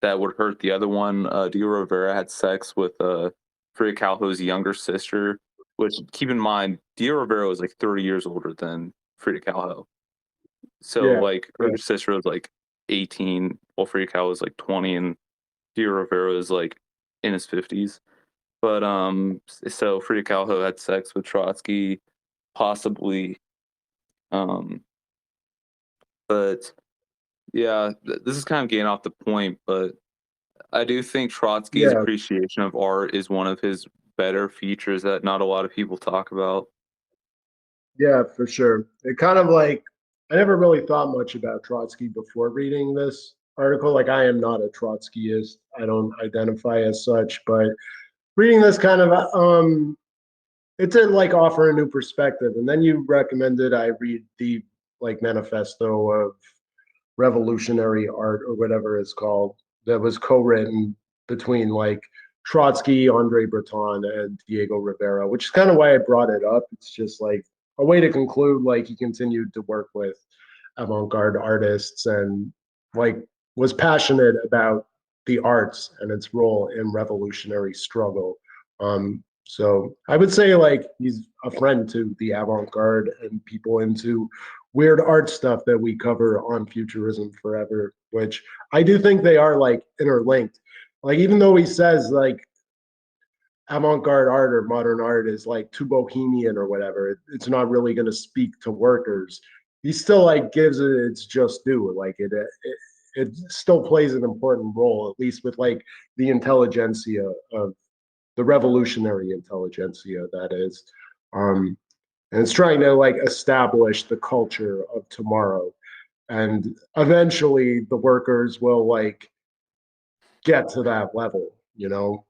that would hurt the other one. Diego Rivera had sex with Frida Kahlo's younger sister, which keep in mind, Diego Rivera was like 30 years older than Frida Kahlo. So yeah, like her sister was like 18, while Frida Kahlo was like 20, and Diego Rivera was like in his 50s. But so Frida Kahlo had sex with Trotsky, possibly. Um, but yeah, this is kind of getting off the point, but I do think Trotsky's yeah, appreciation of art is one of his better features that not a lot of people talk about. yeah, for sure. It kind of like I never really thought much about Trotsky before reading this article. Like I am not a Trotskyist. I don't identify as such, but reading this kind of it did like offer a new perspective. And then you recommended I read the like manifesto of revolutionary art or whatever it's called that was co-written between like Trotsky, Andre Breton, and Diego Rivera, which is kind of why I brought it up. It's just like a way to conclude like he continued to work with avant-garde artists and like was passionate about the arts and its role in revolutionary struggle. So I would say like he's a friend to the avant-garde and people into weird art stuff that we cover on Futurism Forever, which I do think they are like interlinked. Like even though he says like avant-garde art or modern art is like too bohemian or whatever, it's not really going to speak to workers. He still like gives it its just due. Like it still plays an important role, at least with like the intelligentsia of the revolutionary intelligentsia that is. And it's trying to like establish the culture of tomorrow. And eventually the workers will like get to that level, you know.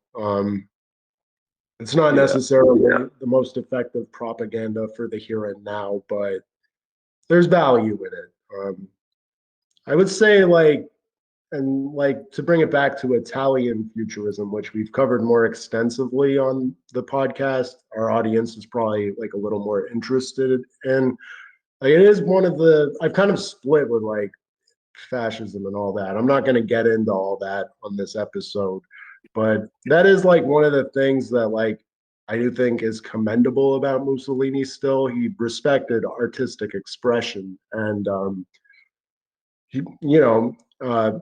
It's not Yeah. necessarily the most effective propaganda for the here and now, but there's value in it. I would say like and like to bring it back to Italian futurism, which we've covered more extensively on the podcast, our audience is probably like a little more interested in. Like it is one of the I've kind of split with like fascism and all that. I'm not going to get into all that on this episode, but that is like one of the things that like I do think is commendable about Mussolini. Still, he respected artistic expression, and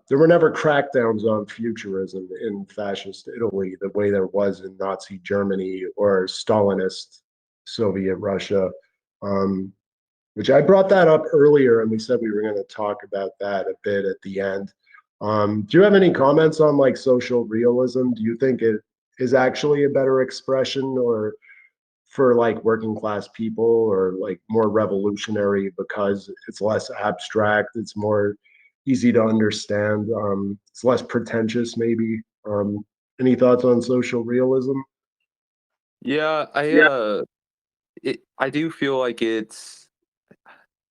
there were never crackdowns on futurism in fascist Italy the way there was in Nazi Germany or Stalinist Soviet Russia. Um, which I brought that up earlier, and we said we were going to talk about that a bit at the end. Do you have any comments on like social realism? Do you think it is actually a better expression, or for like working class people, or like more revolutionary because it's less abstract, it's more easy to understand, it's less pretentious, maybe? Any thoughts on social realism? Yeah, I do feel like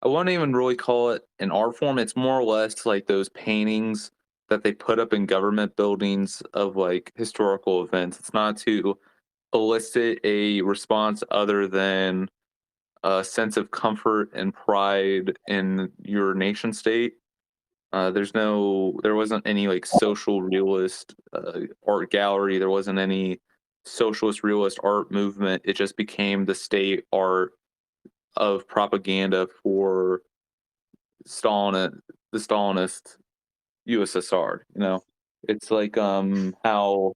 I wouldn't even really call it an art form. It's more or less like those paintings that they put up in government buildings of like historical events. It's not to elicit a response other than a sense of comfort and pride in your nation state. There wasn't any like social realist art gallery. There wasn't any socialist realist art movement. It just became the state art of propaganda for the Stalinist USSR. You know, it's like how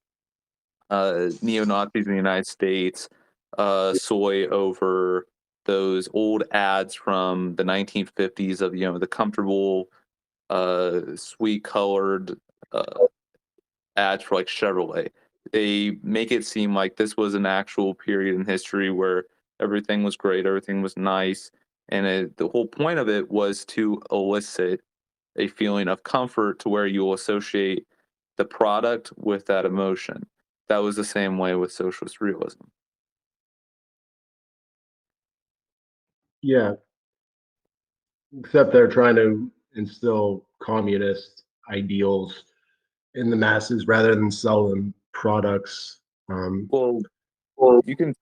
neo-Nazis in the United States soy over those old ads from the 1950s of the comfortable, sweet colored ads for like Chevrolet. They make it seem like this was an actual period in history where everything was great, everything was nice, and the whole point of it was to elicit a feeling of comfort to where you'll associate the product with that emotion. That was the same way with socialist realism. Yeah, except they're trying to instill communist ideals in the masses rather than sell them products. Um, Well, you can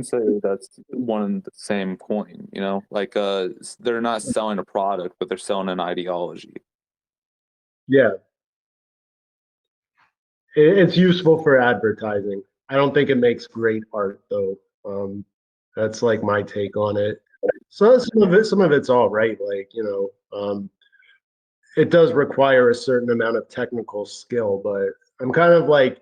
say that's one and the same coin. You know, like they're not selling a product, but they're selling an ideology. yeah, it's useful for advertising. I don't think it makes great art though. That's like my take on it. So some of it's all right. Like it does require a certain amount of technical skill, but I'm kind of like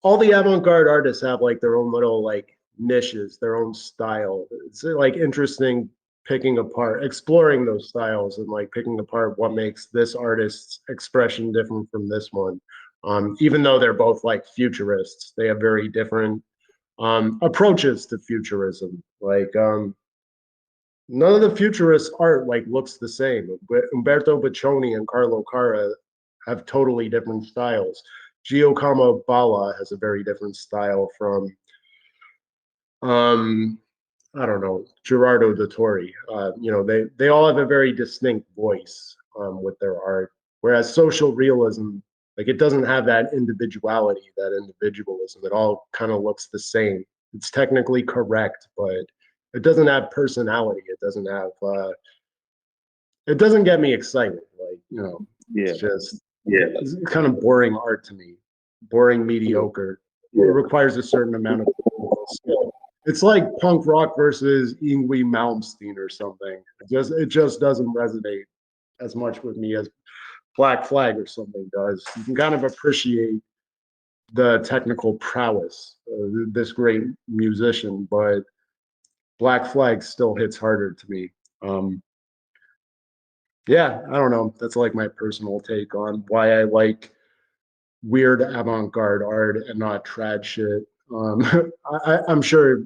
all the avant-garde artists have like their own little like niches, their own style. It's like interesting picking apart, exploring those styles and like picking apart what makes this artist's expression different from this one. Even though they're both like futurists, they have very different approaches to futurism. Like none of the futurist art like looks the same. Umberto Boccioni and Carlo Cara have totally different styles. Giacomo Balla has a very different style from um, I don't know, Gerardo Dottori. They all have a very distinct voice with their art. Whereas social realism, like it doesn't have that individuality, that individualism. It all kind of looks the same. It's technically correct, but it doesn't have personality. It doesn't have. It doesn't get me excited. Like Yeah. it's just it's kind of boring art to me. Boring, mediocre. It requires a certain amount of skill. It's like punk rock versus Yngwie Malmsteen or something. It just doesn't resonate as much with me as Black Flag or something does. You can kind of appreciate the technical prowess of this great musician, but Black Flag still hits harder to me. Um, yeah, I don't know. That's like my personal take on why I like weird avant-garde art and not trad shit. I'm sure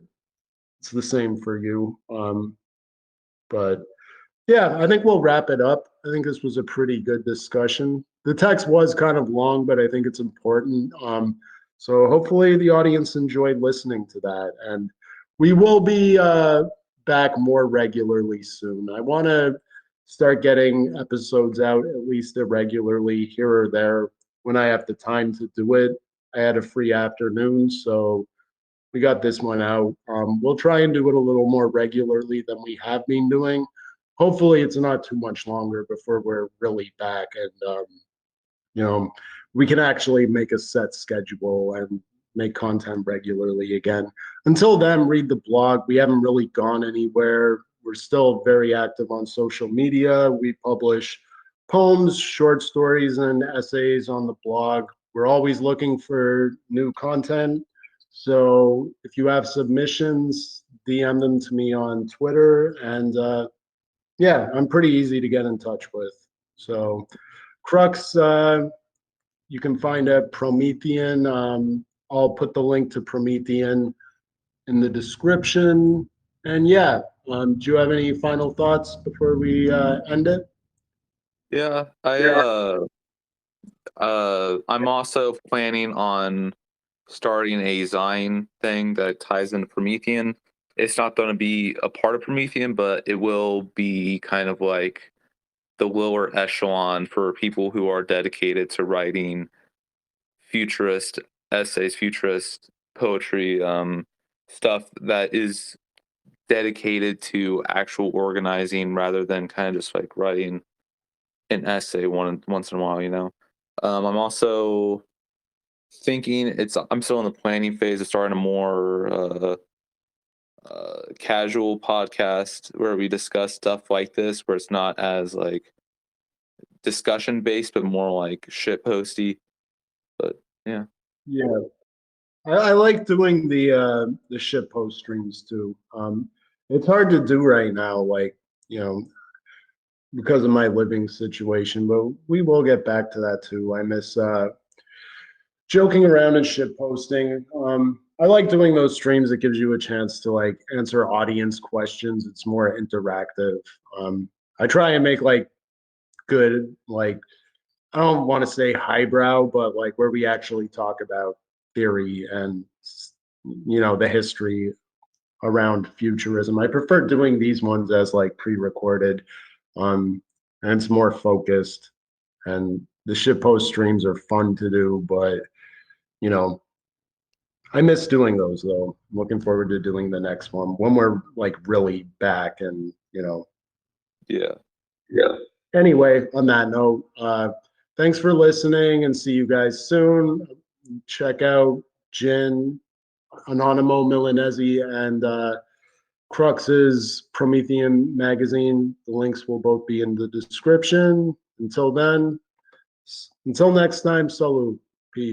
it's the same for you. But yeah, I think we'll wrap it up. I think this was a pretty good discussion. The text was kind of long, but I think it's important. So hopefully the audience enjoyed listening to that. And we will be back more regularly soon. I want to start getting episodes out at least irregularly here or there when I have the time to do it. I had a free afternoon, so we got this one out. We'll try and do it a little more regularly than we have been doing. Hopefully, it's not too much longer before we're really back and you know we can actually make a set schedule and make content regularly again. Until then, read the blog. We haven't really gone anywhere. We're still very active on social media. We publish poems, short stories, and essays on the blog. We're always looking for new content. So if you have submissions, DM them to me on Twitter. And yeah, I'm pretty easy to get in touch with. So Crux, you can find at Promethean. I'll put the link to Promethean in the description. And yeah, do you have any final thoughts before we end it? Yeah, I'm also planning on starting a Zine thing that ties into Promethean. It's not going to be a part of Promethean, but it will be kind of like the lower echelon for people who are dedicated to writing futurist essays, futurist poetry, stuff that is dedicated to actual organizing rather than kind of just like writing an essay once in a while, you know. I'm also thinking I'm still in the planning phase of starting a more casual podcast where we discuss stuff like this, where it's not as like discussion based, but more like shit posty. But yeah, Yeah, I like doing the ship post streams too. It's hard to do right now, like you know, because of my living situation. But we will get back to that too. I miss joking around and shit posting. I like doing those streams. It gives you a chance to like answer audience questions. It's more interactive. I try and make like good, like I don't want to say highbrow, but like where we actually talk about theory and the history around futurism. I prefer doing these ones as like pre-recorded, and it's more focused. And the shitpost streams are fun to do, but you know, I miss doing those though. I'm looking forward to doing the next one when we're like really back and yeah. yeah. Anyway, on that note, thanks for listening and see you guys soon. Check out Jin, Anonimo Milanese, and Crux's Promethean magazine. The links will both be in the description. Until then, until next time, salute. Peace.